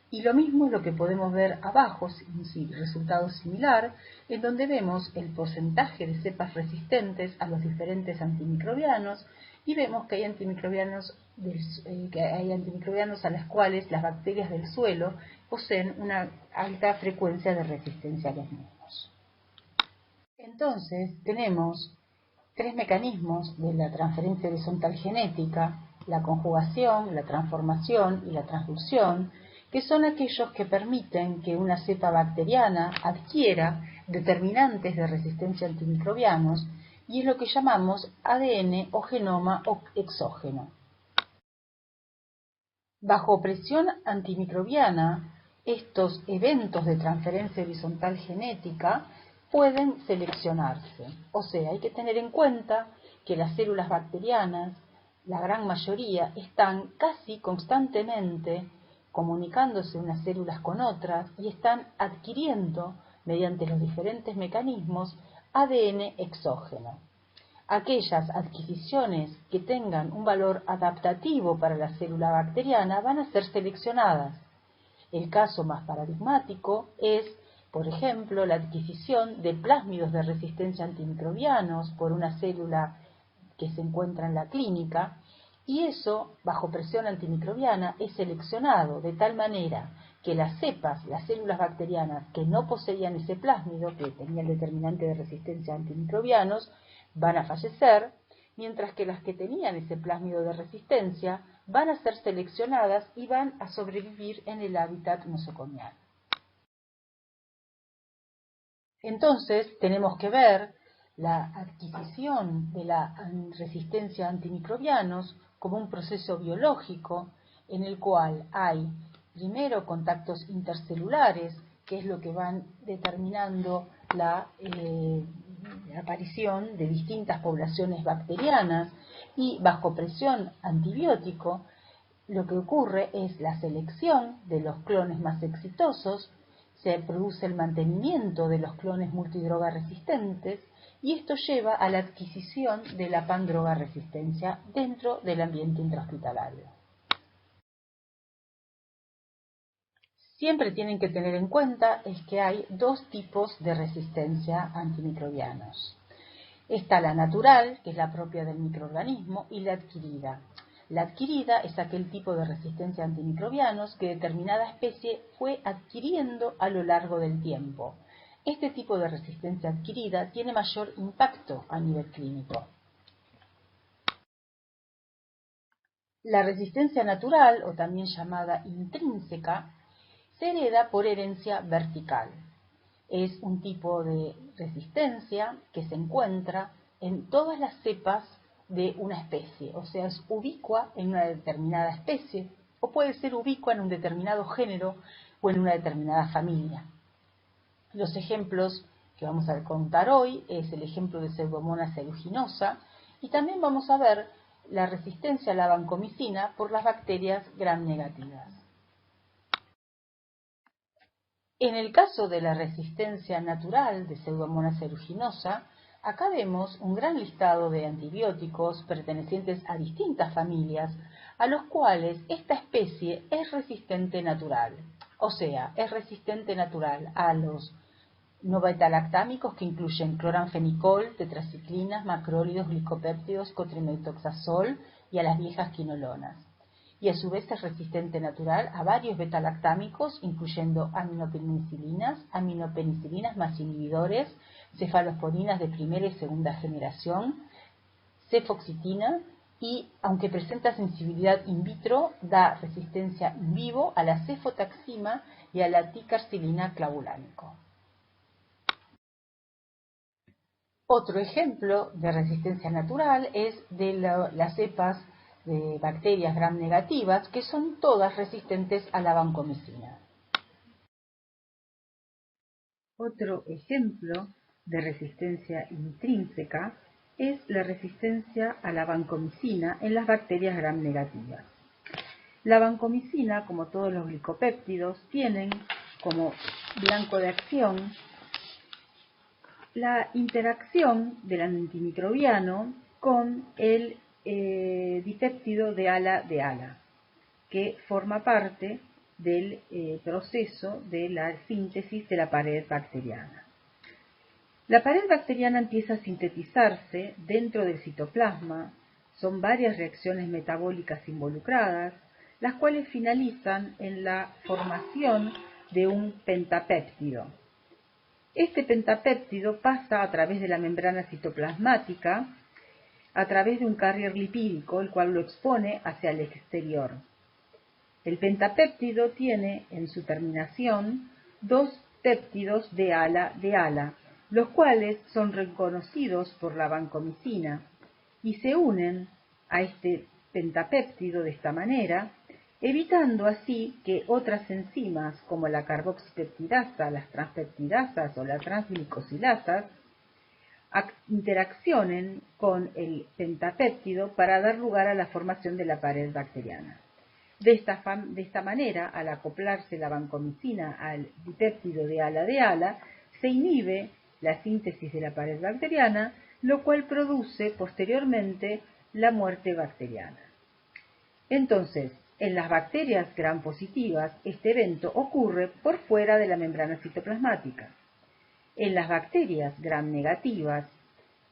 Y lo mismo es lo que podemos ver abajo, un resultado similar, en donde vemos el porcentaje de cepas resistentes a los diferentes antimicrobianos y vemos que hay antimicrobianos a las cuales las bacterias del suelo poseen una alta frecuencia de resistencia a los mismos. Entonces, tenemos tres mecanismos de la transferencia horizontal genética: la conjugación, la transformación y la transducción, que son aquellos que permiten que una cepa bacteriana adquiera determinantes de resistencia a antimicrobianos, y es lo que llamamos ADN o genoma exógeno. Bajo presión antimicrobiana, estos eventos de transferencia horizontal genética pueden seleccionarse. O sea, hay que tener en cuenta que las células bacterianas, la gran mayoría, están casi constantemente comunicándose unas células con otras y están adquiriendo, mediante los diferentes mecanismos, ADN exógeno. Aquellas adquisiciones que tengan un valor adaptativo para la célula bacteriana van a ser seleccionadas. El caso más paradigmático es, por ejemplo, la adquisición de plásmidos de resistencia a antimicrobianos por una célula que se encuentra en la clínica, y eso, bajo presión antimicrobiana, es seleccionado de tal manera que las cepas, las células bacterianas que no poseían ese plásmido, que tenía el determinante de resistencia a antimicrobianos, van a fallecer, mientras que las que tenían ese plásmido de resistencia van a ser seleccionadas y van a sobrevivir en el hábitat nosocomial. Entonces, tenemos que ver la adquisición de la resistencia a antimicrobianos como un proceso biológico en el cual hay primero contactos intercelulares, que es lo que van determinando la aparición de distintas poblaciones bacterianas, y bajo presión antibiótico lo que ocurre es la selección de los clones más exitosos, se produce el mantenimiento de los clones multidroga resistentes, y esto lleva a la adquisición de la pandroga resistencia dentro del ambiente intrahospitalario. Siempre tienen que tener en cuenta es que hay dos tipos de resistencia a antimicrobianos. Está la natural, que es la propia del microorganismo, y la adquirida. La adquirida es aquel tipo de resistencia a antimicrobianos que determinada especie fue adquiriendo a lo largo del tiempo. Este tipo de resistencia adquirida tiene mayor impacto a nivel clínico. La resistencia natural, o también llamada intrínseca, se hereda por herencia vertical. Es un tipo de resistencia que se encuentra en todas las cepas de una especie, o sea, es ubicua en una determinada especie, o puede ser ubicua en un determinado género o en una determinada familia. Los ejemplos que vamos a contar hoy es el ejemplo de Pseudomonas aeruginosa, y también vamos a ver la resistencia a la vancomicina por las bacterias gram negativas. En el caso de la resistencia natural de Pseudomonas aeruginosa, acá vemos un gran listado de antibióticos pertenecientes a distintas familias, a los cuales esta especie es resistente natural. O sea, es resistente natural a los no beta-lactámicos, que incluyen cloranfenicol, tetraciclinas, macrólidos, glicopéptidos, cotrimetoxazol, y a las viejas quinolonas. Y a su vez es resistente natural a varios beta-lactámicos, incluyendo aminopenicilinas más inhibidores, cefalosporinas de primera y segunda generación, cefoxitina, y aunque presenta sensibilidad in vitro, da resistencia in vivo a la cefotaxima y a la ticarcilina clavulánico. Otro ejemplo de resistencia natural es de las cepas de bacterias gram negativas, que son todas resistentes a la vancomicina. Otro ejemplo de resistencia intrínseca es la resistencia a la vancomicina en las bacterias gram negativas. La vancomicina, como todos los glicopéptidos, tienen como blanco de acción la interacción del antimicrobiano con el dipéptido de ala, que forma parte del proceso de la síntesis de la pared bacteriana. La pared bacteriana empieza a sintetizarse dentro del citoplasma. Son varias reacciones metabólicas involucradas, las cuales finalizan en la formación de un pentapéptido. Este pentapéptido pasa a través de la membrana citoplasmática, a través de un carrier lipídico, el cual lo expone hacia el exterior. El pentapéptido tiene en su terminación dos péptidos de ala, los cuales son reconocidos por la vancomicina y se unen a este pentapéptido de esta manera, evitando así que otras enzimas como la carboxipeptidasa, las transpeptidasas o las transglicosilasas interaccionen con el pentapéptido para dar lugar a la formación de la pared bacteriana. De esta manera, al acoplarse la vancomicina al dipéptido de ala, se inhibe la síntesis de la pared bacteriana, lo cual produce posteriormente la muerte bacteriana. Entonces, en las bacterias gram positivas, este evento ocurre por fuera de la membrana citoplasmática. En las bacterias gram negativas,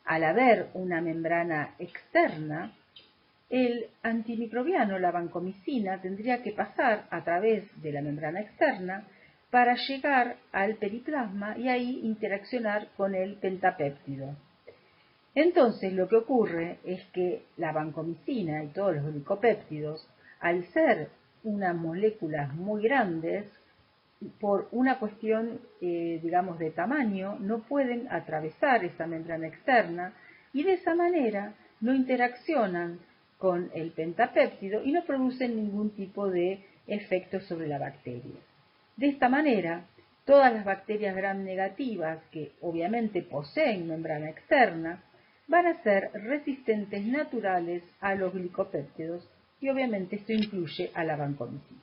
al haber una membrana externa, el antimicrobiano, la vancomicina, tendría que pasar a través de la membrana externa para llegar al periplasma y ahí interaccionar con el pentapéptido. Entonces lo que ocurre es que la vancomicina y todos los glicopéptidos, al ser unas moléculas muy grandes, por una cuestión, digamos, de tamaño, no pueden atravesar esa membrana externa y de esa manera no interaccionan con el pentapéptido y no producen ningún tipo de efecto sobre la bacteria. De esta manera, todas las bacterias gram negativas, que obviamente poseen membrana externa, van a ser resistentes naturales a los glicopéptidos y obviamente esto incluye a la vancomicina.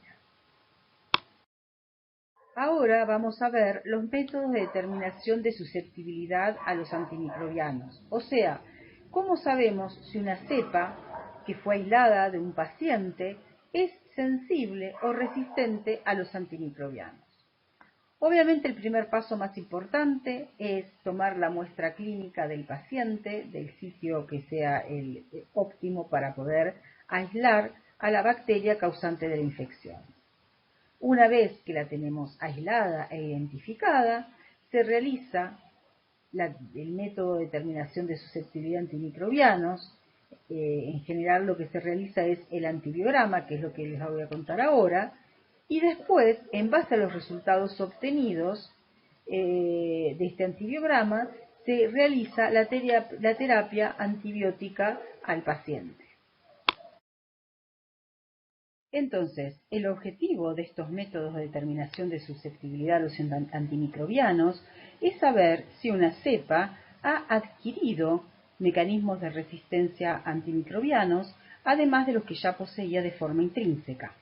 Ahora vamos a ver los métodos de determinación de susceptibilidad a los antimicrobianos, o sea, cómo sabemos si una cepa que fue aislada de un paciente es sensible o resistente a los antimicrobianos. Obviamente el primer paso más importante es tomar la muestra clínica del paciente, del sitio que sea el óptimo para poder aislar a la bacteria causante de la infección. Una vez que la tenemos aislada e identificada, se realiza el método de determinación de susceptibilidad a antimicrobianos. En general lo que se realiza es el antibiograma, que es lo que les voy a contar ahora, y después, en base a los resultados obtenidos, de este antibiograma se realiza la terapia antibiótica al paciente. Entonces, el objetivo de estos métodos de determinación de susceptibilidad a los antimicrobianos es saber si una cepa ha adquirido mecanismos de resistencia antimicrobianos, además de los que ya poseía de forma intrínseca.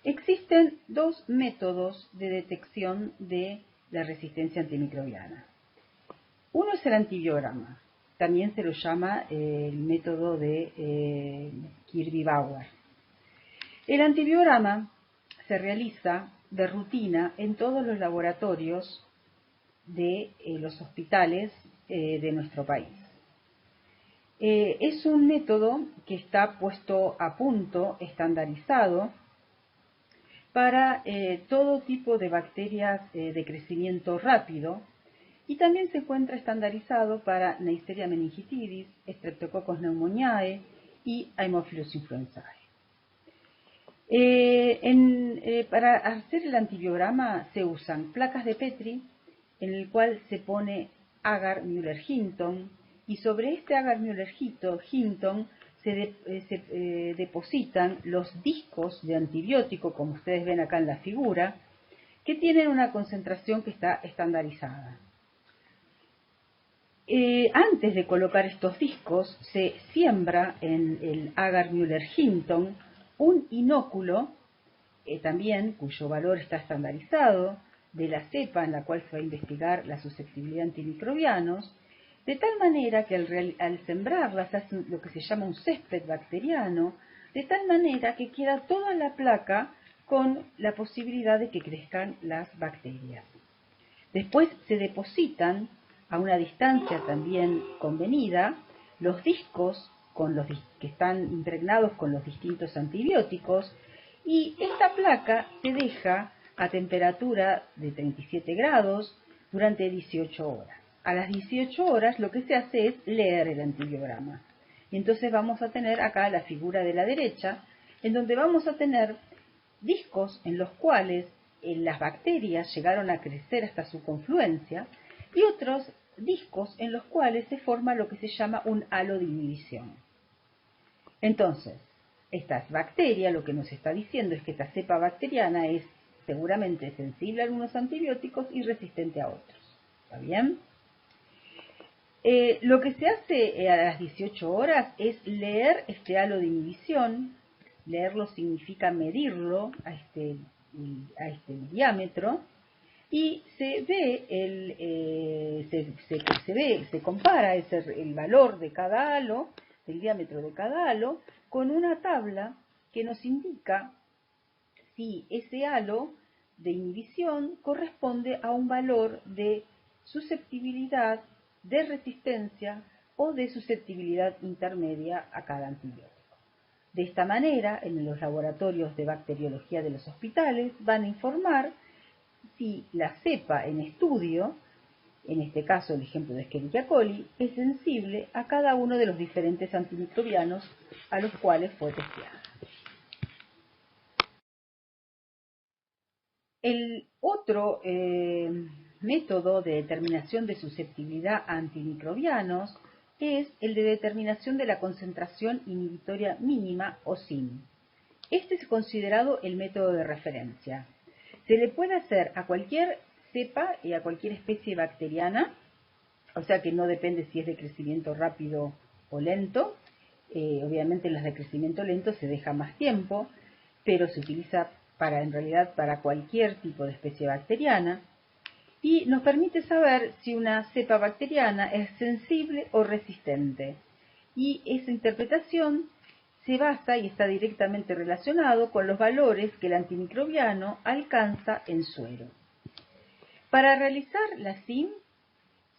Existen dos métodos de detección de la resistencia antimicrobiana. Uno es el antibiograma, también se lo llama el método de Kirby-Bauer. El antibiograma se realiza de rutina en todos los laboratorios de los hospitales de nuestro país. Es un método que está puesto a punto, estandarizado, para todo tipo de bacterias de crecimiento rápido, y también se encuentra estandarizado para Neisseria meningitidis, Streptococcus pneumoniae y Haemophilus influenzae. Para hacer el antibiograma se usan placas de Petri, en el cual se pone agar Müller-Hinton, y sobre este agar Müller-Hinton se depositan los discos de antibiótico, como ustedes ven acá en la figura, que tienen una concentración que está estandarizada. Antes de colocar estos discos, se siembra en el agar Müller-Hinton un inóculo, también cuyo valor está estandarizado, de la cepa en la cual se va a investigar la susceptibilidad a antimicrobianos, de tal manera que al sembrarlas hace lo que se llama un césped bacteriano, de tal manera que queda toda la placa con la posibilidad de que crezcan las bacterias. Después se depositan a una distancia también convenida los discos que están impregnados con los distintos antibióticos, y esta placa se deja a temperatura de 37 grados durante 18 horas. A las 18 horas lo que se hace es leer el antibiograma. Y entonces vamos a tener acá la figura de la derecha, en donde vamos a tener discos en los cuales las bacterias llegaron a crecer hasta su confluencia, y otros discos en los cuales se forma lo que se llama un halo de inhibición. Entonces, esta bacteria lo que nos está diciendo es que esta cepa bacteriana es seguramente sensible a algunos antibióticos y resistente a otros. ¿Está bien? Lo que se hace a las 18 horas es leer este halo de inhibición. Leerlo significa medirlo a este diámetro, y se compara el valor de cada halo, el diámetro de cada halo, con una tabla que nos indica si ese halo de inhibición corresponde a un valor de susceptibilidad, de resistencia o de susceptibilidad intermedia a cada antibiótico. De esta manera, en los laboratorios de bacteriología de los hospitales van a informar si la cepa en estudio, en este caso el ejemplo de Escherichia coli, es sensible a cada uno de los diferentes antimicrobianos a los cuales fue testeada. El otro método de determinación de susceptibilidad a antimicrobianos es el de determinación de la concentración inhibitoria mínima o SIM. Este es considerado el método de referencia. Se le puede hacer a cualquier cepa y a cualquier especie bacteriana, o sea que no depende si es de crecimiento rápido o lento. Obviamente en las de crecimiento lento se deja más tiempo, pero se utiliza en realidad para cualquier tipo de especie bacteriana, y nos permite saber si una cepa bacteriana es sensible o resistente. Y esa interpretación se basa y está directamente relacionado con los valores que el antimicrobiano alcanza en suero. Para realizar la SIM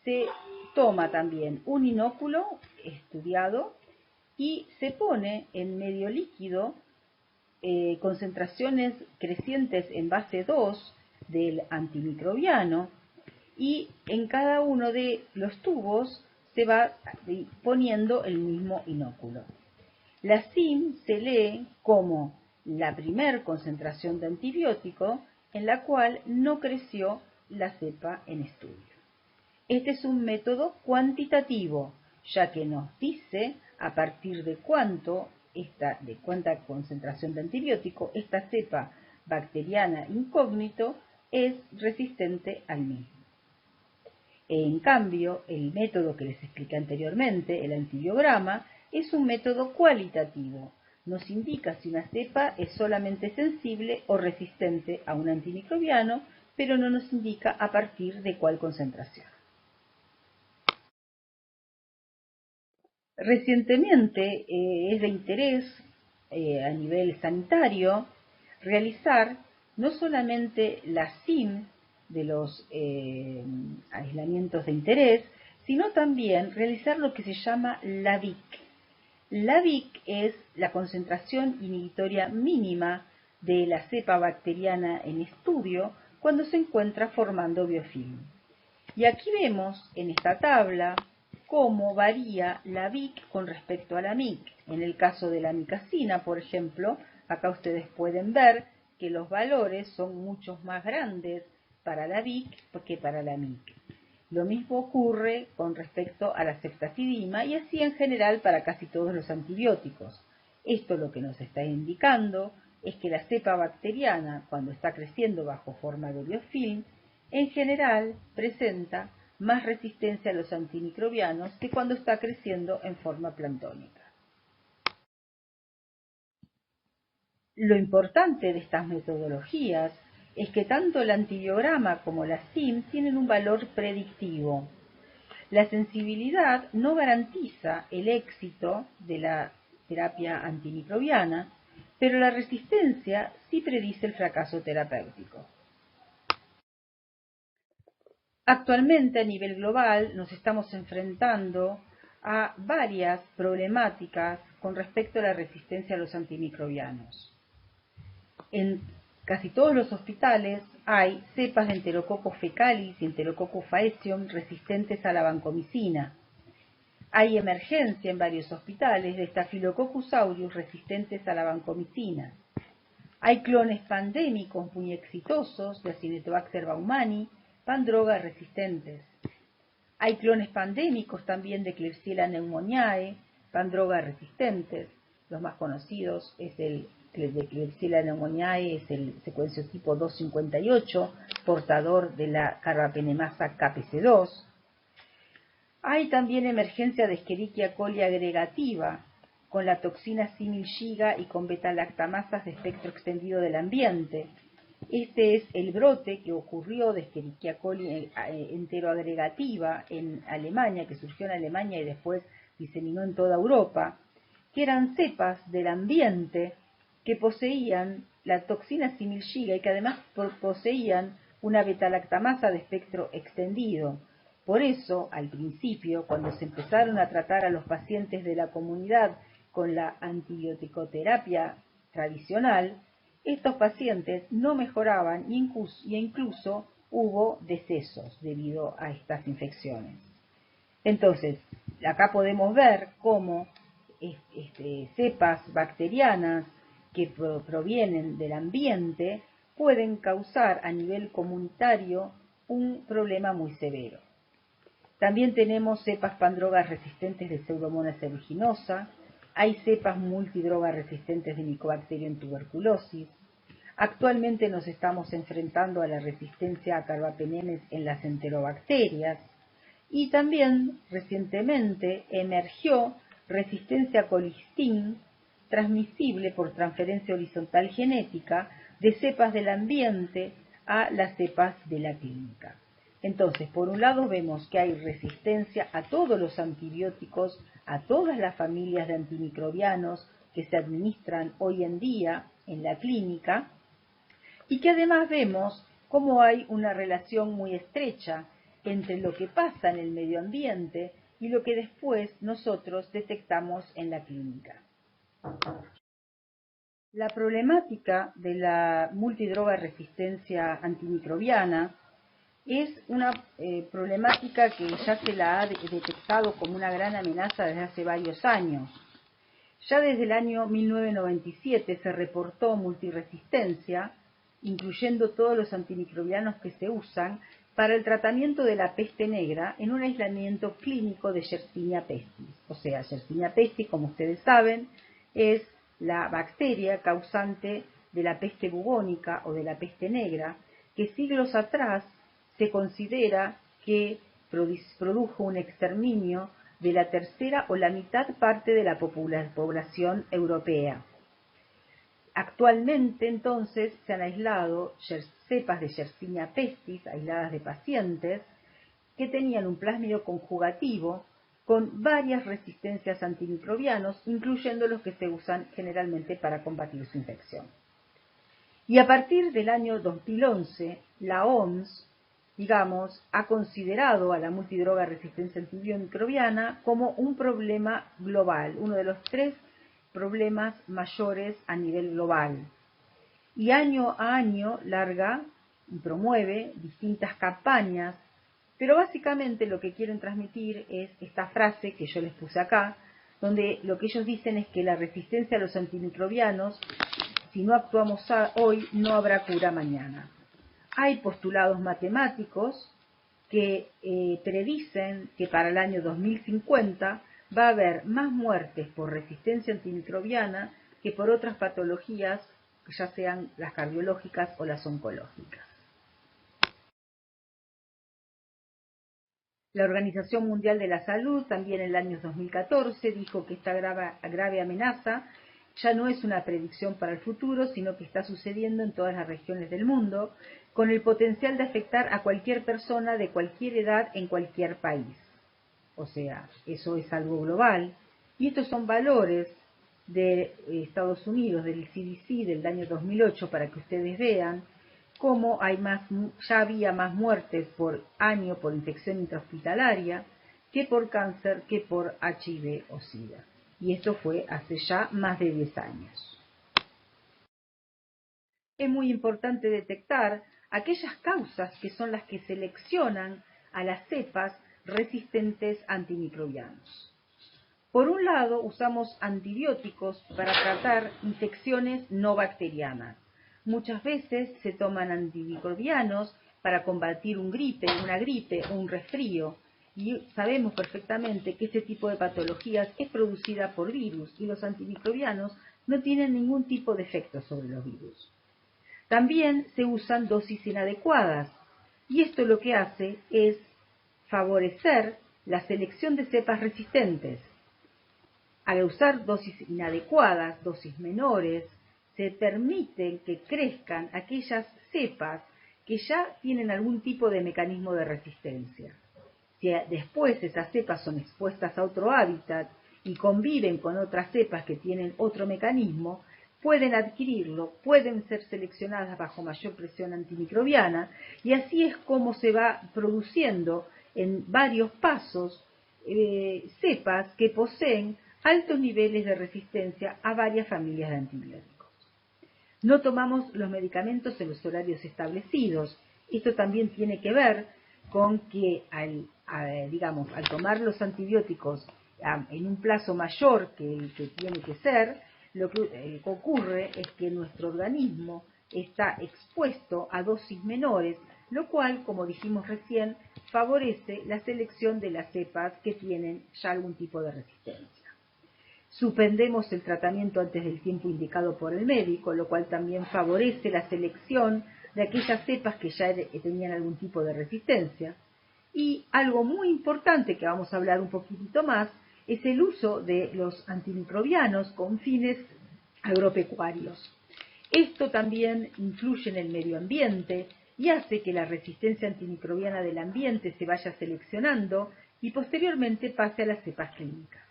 se toma también un inóculo estudiado y se pone en medio líquido concentraciones crecientes en base 2 del antimicrobiano, y en cada uno de los tubos se va poniendo el mismo inóculo. La SIM se lee como la primer concentración de antibiótico en la cual no creció la cepa en estudio. Este es un método cuantitativo, ya que nos dice a partir de cuánta concentración de antibiótico esta cepa bacteriana incógnito es resistente al mismo. En cambio, el método que les expliqué anteriormente, el antibiograma, es un método cualitativo. Nos indica si una cepa es solamente sensible o resistente a un antimicrobiano, pero no nos indica a partir de cuál concentración. Recientemente es de interés a nivel sanitario realizar no solamente la SIM de los aislamientos de interés, sino también realizar lo que se llama la VIC. La VIC es la concentración inhibitoria mínima de la cepa bacteriana en estudio cuando se encuentra formando biofilm. Y aquí vemos en esta tabla cómo varía la VIC con respecto a la MIC. En el caso de la micacina, por ejemplo, acá ustedes pueden ver que los valores son mucho más grandes para la VIC que para la MIC. Lo mismo ocurre con respecto a la ceftazidima y así en general para casi todos los antibióticos. Esto lo que nos está indicando es que la cepa bacteriana, cuando está creciendo bajo forma de biofilm, en general presenta más resistencia a los antimicrobianos que cuando está creciendo en forma planctónica. Lo importante de estas metodologías es que tanto el antibiograma como la SIM tienen un valor predictivo. La sensibilidad no garantiza el éxito de la terapia antimicrobiana, pero la resistencia sí predice el fracaso terapéutico. Actualmente, a nivel global, nos estamos enfrentando a varias problemáticas con respecto a la resistencia a los antimicrobianos. En casi todos los hospitales hay cepas de Enterococcus fecalis y Enterococcus faecium resistentes a la vancomicina. Hay emergencia en varios hospitales de Staphylococcus aureus resistentes a la vancomicina. Hay clones pandémicos muy exitosos de Acinetobacter baumannii, pandroga resistentes. Hay clones pandémicos también de Klebsiella pneumoniae, pandroga resistentes. Los más conocidos es el de Klebsiella pneumoniae, es el secuenciotipo 258, portador de la carbapenemasa KPC2. Hay también emergencia de Escherichia coli agregativa, con la toxina similgiga y con beta-lactamasas de espectro extendido del ambiente. Este es el brote que ocurrió de Escherichia coli enteroagregativa en Alemania, que surgió en Alemania y después diseminó en toda Europa, que eran cepas del ambiente que poseían la toxina similgiga y que además poseían una beta-lactamasa de espectro extendido. Por eso, al principio, cuando se empezaron a tratar a los pacientes de la comunidad con la antibioticoterapia tradicional, estos pacientes no mejoraban e incluso hubo decesos debido a estas infecciones. Entonces, acá podemos ver cómo cepas bacterianas que provienen del ambiente pueden causar a nivel comunitario un problema muy severo. También tenemos cepas pandrogas resistentes de Pseudomonas aeruginosa, hay cepas multidrogas resistentes de Mycobacterium tuberculosis. Actualmente nos estamos enfrentando a la resistencia a carbapenemes en las enterobacterias y también recientemente emergió resistencia a colistin transmisible por transferencia horizontal genética de cepas del ambiente a las cepas de la clínica. Entonces, por un lado vemos que hay resistencia a todos los antibióticos, a todas las familias de antimicrobianos que se administran hoy en día en la clínica, y que además vemos cómo hay una relación muy estrecha entre lo que pasa en el medio ambiente y lo que después nosotros detectamos en la clínica. La problemática de la multidroga resistencia antimicrobiana es una problemática que ya se la ha detectado como una gran amenaza desde hace varios años. Ya desde el año 1997 se reportó multiresistencia incluyendo todos los antimicrobianos que se usan para el tratamiento de la peste negra en un aislamiento clínico de Yersinia pestis. O sea, Yersinia pestis, como ustedes saben, es la bacteria causante de la peste bubónica o de la peste negra, que siglos atrás se considera que produjo un exterminio de la tercera o la mitad parte de la población europea. Actualmente, entonces, se han aislado cepas de Yersinia pestis, aisladas de pacientes, que tenían un plásmido conjugativo con varias resistencias a antimicrobianos, incluyendo los que se usan generalmente para combatir su infección. Y a partir del año 2011, la OMS, ha considerado a la multidroga resistencia antimicrobiana como un problema global, uno de los 3 problemas mayores a nivel global. Y año a año larga y promueve distintas campañas, pero básicamente lo que quieren transmitir es esta frase que yo les puse acá, donde lo que ellos dicen es que la resistencia a los antimicrobianos, si no actuamos hoy, no habrá cura mañana. Hay postulados matemáticos que predicen que para el año 2050 va a haber más muertes por resistencia antimicrobiana que por otras patologías, ya sean las cardiológicas o las oncológicas. La Organización Mundial de la Salud también en el año 2014 dijo que esta grave amenaza ya no es una predicción para el futuro, sino que está sucediendo en todas las regiones del mundo, con el potencial de afectar a cualquier persona de cualquier edad en cualquier país. O sea, eso es algo global. Y estos son valores de Estados Unidos, del CDC del año 2008, para que ustedes vean cómo ya había más muertes por año por infección intrahospitalaria que por cáncer, que por HIV o SIDA. Y esto fue hace ya más de 10 años. Es muy importante detectar aquellas causas que son las que seleccionan a las cepas resistentes a antimicrobianos. Por un lado, usamos antibióticos para tratar infecciones no bacterianas. Muchas veces se toman antimicrobianos para combatir una gripe o un resfrío, y sabemos perfectamente que este tipo de patologías es producida por virus y los antimicrobianos no tienen ningún tipo de efecto sobre los virus. También se usan dosis inadecuadas, y esto lo que hace es favorecer la selección de cepas resistentes. Al usar dosis inadecuadas, dosis menores, se permite que crezcan aquellas cepas que ya tienen algún tipo de mecanismo de resistencia. Si después esas cepas son expuestas a otro hábitat y conviven con otras cepas que tienen otro mecanismo, pueden adquirirlo, pueden ser seleccionadas bajo mayor presión antimicrobiana, y así es como se va produciendo en varios pasos cepas que poseen altos niveles de resistencia a varias familias de antibióticos. No tomamos los medicamentos en los horarios establecidos. Esto también tiene que ver con que al tomar los antibióticos en un plazo mayor que el que tiene que ser, lo que ocurre es que nuestro organismo está expuesto a dosis menores, lo cual, como dijimos recién, favorece la selección de las cepas que tienen ya algún tipo de resistencia. Suspendemos el tratamiento antes del tiempo indicado por el médico, lo cual también favorece la selección de aquellas cepas que ya tenían algún tipo de resistencia. Y algo muy importante que vamos a hablar un poquitito más es el uso de los antimicrobianos con fines agropecuarios. Esto también influye en el medio ambiente y hace que la resistencia antimicrobiana del ambiente se vaya seleccionando y posteriormente pase a las cepas clínicas.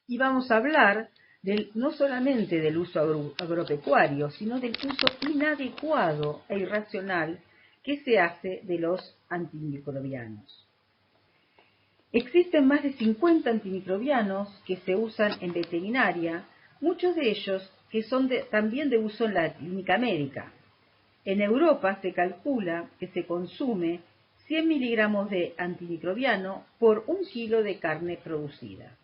Y vamos a hablar no solamente del uso agropecuario, sino del uso inadecuado e irracional que se hace de los antimicrobianos. Existen más de 50 antimicrobianos que se usan en veterinaria, muchos de ellos que son también de uso en la clínica médica. En Europa se calcula que se consume 100 miligramos de antimicrobiano por 1 kilo de carne producida.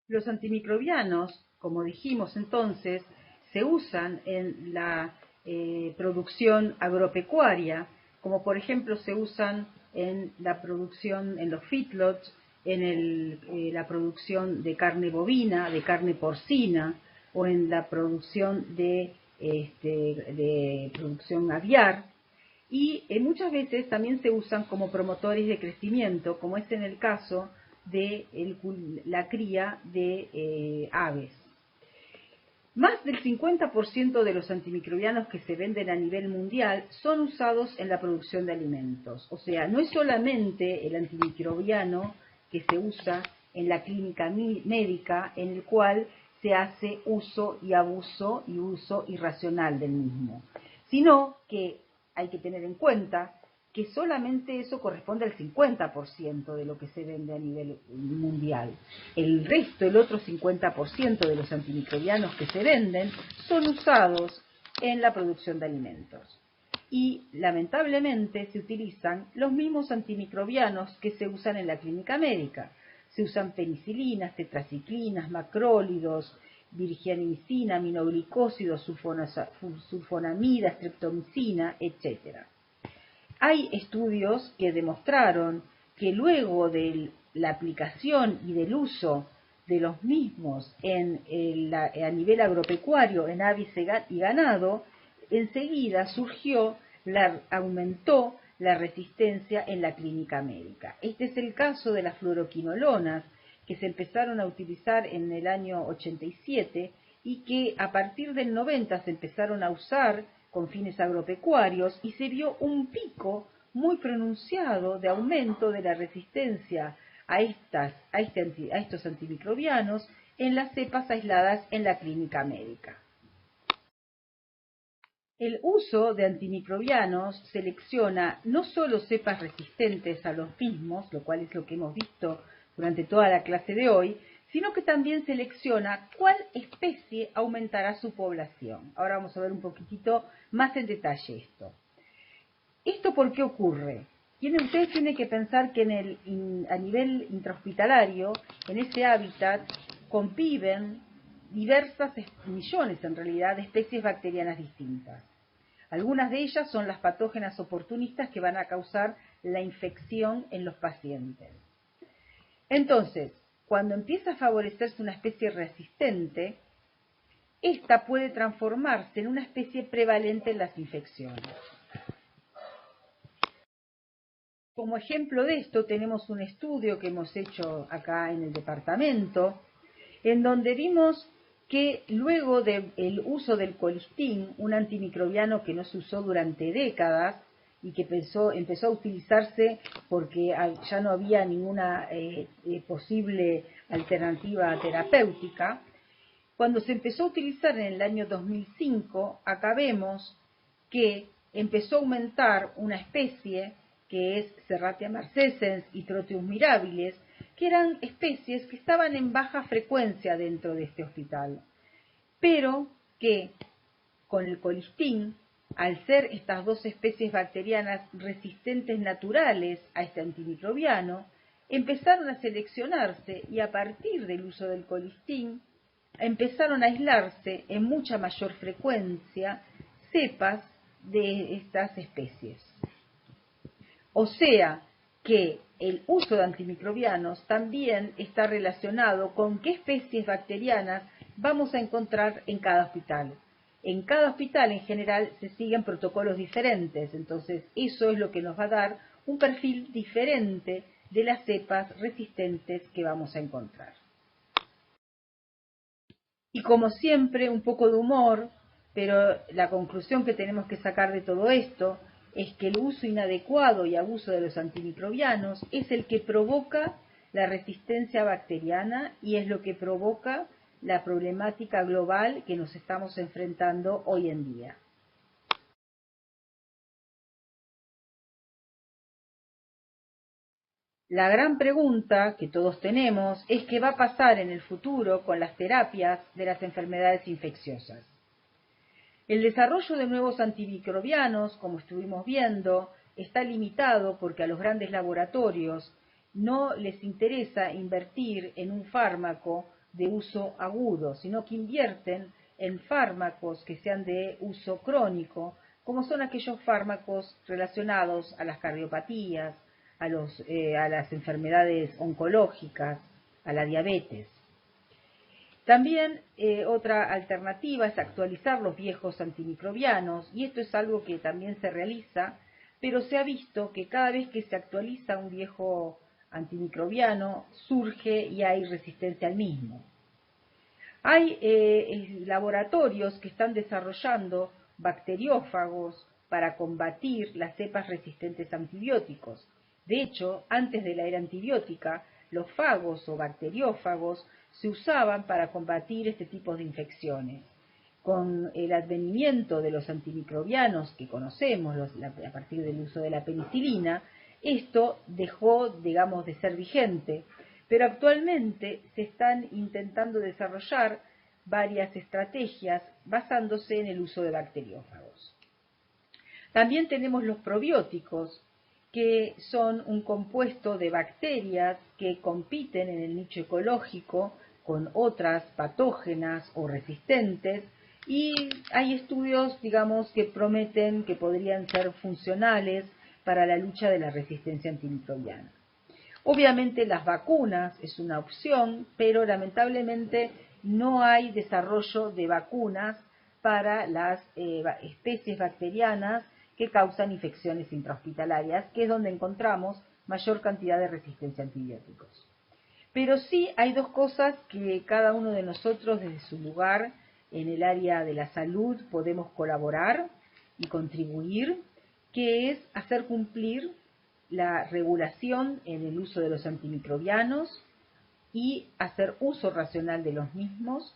Los antimicrobianos, como dijimos entonces, se usan en la producción agropecuaria, como por ejemplo se usan en la producción, en los feedlots, en la producción de carne bovina, de carne porcina, o en la producción de producción aviar, y muchas veces también se usan como promotores de crecimiento, como es en el caso de la cría de aves. Más del 50% de los antimicrobianos que se venden a nivel mundial son usados en la producción de alimentos. O sea, no es solamente el antimicrobiano que se usa en la clínica médica, en el cual se hace uso y abuso y uso irracional del mismo, sino que hay que tener en cuenta que solamente eso corresponde al 50% de lo que se vende a nivel mundial. El resto, el otro 50% de los antimicrobianos que se venden son usados en la producción de alimentos. Y lamentablemente se utilizan los mismos antimicrobianos que se usan en la clínica médica. Se usan penicilinas, tetraciclinas, macrólidos, virgianicina, aminoglicósidos, sulfonamida, streptomicina, etc. Hay estudios que demostraron que luego de la aplicación y del uso de los mismos a nivel agropecuario, en aves y ganado, enseguida aumentó la resistencia en la clínica médica. Este es el caso de las fluoroquinolonas, que se empezaron a utilizar en el año 87 y que a partir del 90 se empezaron a usar con fines agropecuarios y se vio un pico muy pronunciado de aumento de la resistencia a estos antimicrobianos en las cepas aisladas en la clínica médica. El uso de antimicrobianos selecciona no solo cepas resistentes a los mismos, lo cual es lo que hemos visto durante toda la clase de hoy, sino que también selecciona cuál especie aumentará su población. Ahora vamos a ver un poquitito más en detalle esto. ¿Esto por qué ocurre? Ustedes tienen que pensar que a nivel intrahospitalario, en ese hábitat, conviven millones en realidad, de especies bacterianas distintas. Algunas de ellas son las patógenas oportunistas que van a causar la infección en los pacientes. Entonces, cuando empieza a favorecerse una especie resistente, esta puede transformarse en una especie prevalente en las infecciones. Como ejemplo de esto tenemos un estudio que hemos hecho acá en el departamento, en donde vimos que luego del uso del colistin, un antimicrobiano que no se usó durante décadas y que empezó a utilizarse porque ya no había ninguna posible alternativa terapéutica, cuando se empezó a utilizar en el año 2005, acá vemos que empezó a aumentar una especie que es Serratia marcescens y Proteus mirabilis, que eran especies que estaban en baja frecuencia dentro de este hospital, pero que con el colistin, al ser estas dos especies bacterianas resistentes naturales a este antimicrobiano, empezaron a seleccionarse y a partir del uso del colistin empezaron a aislarse en mucha mayor frecuencia cepas de estas especies. O sea que el uso de antimicrobianos también está relacionado con qué especies bacterianas vamos a encontrar en cada hospital. En cada hospital en general se siguen protocolos diferentes, entonces eso es lo que nos va a dar un perfil diferente de las cepas resistentes que vamos a encontrar. Y como siempre, un poco de humor, pero la conclusión que tenemos que sacar de todo esto es que el uso inadecuado y abuso de los antimicrobianos es el que provoca la resistencia bacteriana y es lo que provoca la problemática global que nos estamos enfrentando hoy en día. La gran pregunta que todos tenemos es qué va a pasar en el futuro con las terapias de las enfermedades infecciosas. El desarrollo de nuevos antimicrobianos, como estuvimos viendo, está limitado porque a los grandes laboratorios no les interesa invertir en un fármaco de uso agudo, sino que invierten en fármacos que sean de uso crónico, como son aquellos fármacos relacionados a las cardiopatías, a las enfermedades oncológicas, a la diabetes. También otra alternativa es actualizar los viejos antimicrobianos, y esto es algo que también se realiza, pero se ha visto que cada vez que se actualiza un viejo antimicrobiano surge y hay resistencia al mismo. Hay laboratorios que están desarrollando bacteriófagos para combatir las cepas resistentes a antibióticos. De hecho, antes de la era antibiótica, los fagos o bacteriófagos se usaban para combatir este tipo de infecciones. Con el advenimiento de los antimicrobianos que conocemos a partir del uso de la penicilina, esto dejó, digamos, de ser vigente, pero actualmente se están intentando desarrollar varias estrategias basándose en el uso de bacteriófagos. También tenemos los probióticos, que son un compuesto de bacterias que compiten en el nicho ecológico con otras patógenas o resistentes, y hay estudios, digamos, que prometen que podrían ser funcionales para la lucha de la resistencia antimicrobiana. Obviamente las vacunas es una opción, pero lamentablemente no hay desarrollo de vacunas para las especies bacterianas que causan infecciones intrahospitalarias, que es donde encontramos mayor cantidad de resistencia a antibióticos. Pero sí hay dos cosas que cada uno de nosotros desde su lugar en el área de la salud podemos colaborar y contribuir, que es hacer cumplir la regulación en el uso de los antimicrobianos y hacer uso racional de los mismos,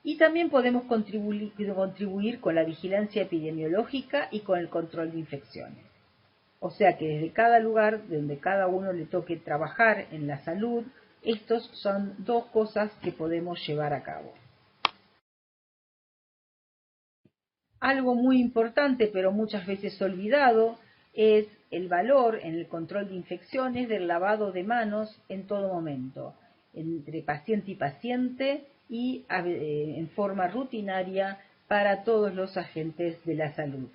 y también podemos contribuir con la vigilancia epidemiológica y con el control de infecciones. O sea que desde cada lugar donde cada uno le toque trabajar en la salud, estos son dos cosas que podemos llevar a cabo. Algo muy importante, pero muchas veces olvidado, es el valor en el control de infecciones del lavado de manos en todo momento, entre paciente y paciente y en forma rutinaria para todos los agentes de la salud.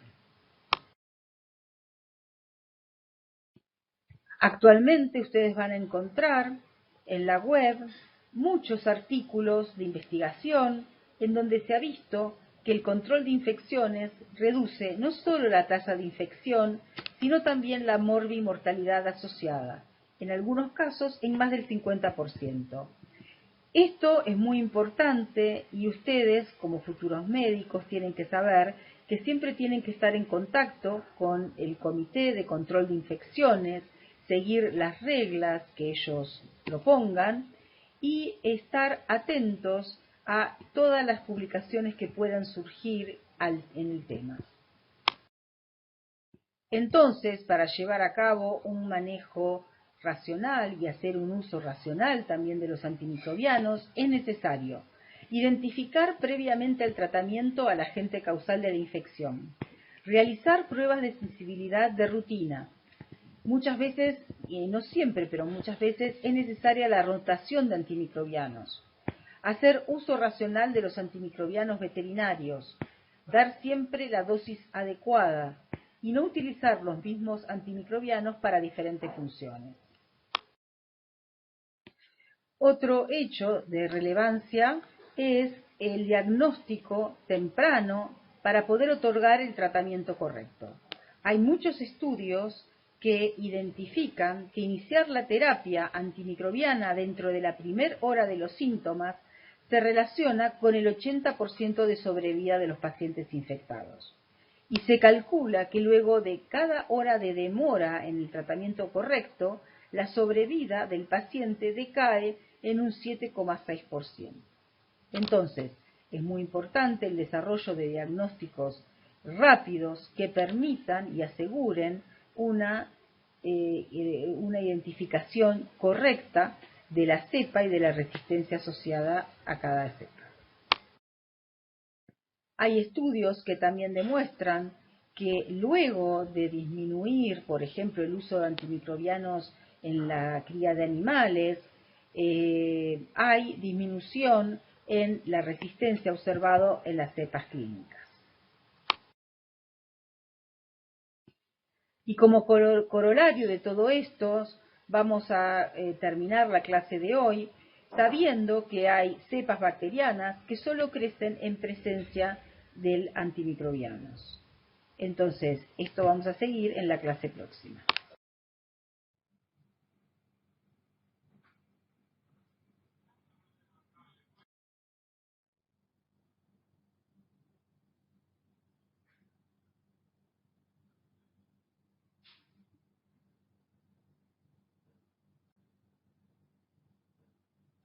Actualmente ustedes van a encontrar en la web muchos artículos de investigación en donde se ha visto que el control de infecciones reduce no solo la tasa de infección, sino también la morbimortalidad asociada, en algunos casos en más del 50%. Esto es muy importante y ustedes, como futuros médicos, tienen que saber que siempre tienen que estar en contacto con el Comité de Control de Infecciones, seguir las reglas que ellos propongan y estar atentos a todas las publicaciones que puedan surgir en el tema. Entonces, para llevar a cabo un manejo racional y hacer un uso racional también de los antimicrobianos, es necesario identificar previamente el tratamiento al agente causal de la infección, realizar pruebas de sensibilidad de rutina. Muchas veces, no siempre, pero muchas veces es necesaria la rotación de antimicrobianos, hacer uso racional de los antimicrobianos veterinarios, dar siempre la dosis adecuada y no utilizar los mismos antimicrobianos para diferentes funciones. Otro hecho de relevancia es el diagnóstico temprano para poder otorgar el tratamiento correcto. Hay muchos estudios que identifican que iniciar la terapia antimicrobiana dentro de la primera hora de los síntomas se relaciona con el 80% de sobrevida de los pacientes infectados. Y se calcula que luego de cada hora de demora en el tratamiento correcto, la sobrevida del paciente decae en un 7,6%. Entonces, es muy importante el desarrollo de diagnósticos rápidos que permitan y aseguren una identificación correcta de la cepa y de la resistencia asociada a cada cepa. Hay estudios que también demuestran que luego de disminuir, por ejemplo, el uso de antimicrobianos en la cría de animales, hay disminución en la resistencia observado en las cepas clínicas. Y como corolario de todo esto, vamos a terminar la clase de hoy sabiendo que hay cepas bacterianas que solo crecen en presencia del antimicrobianos. Entonces, esto vamos a seguir en la clase próxima.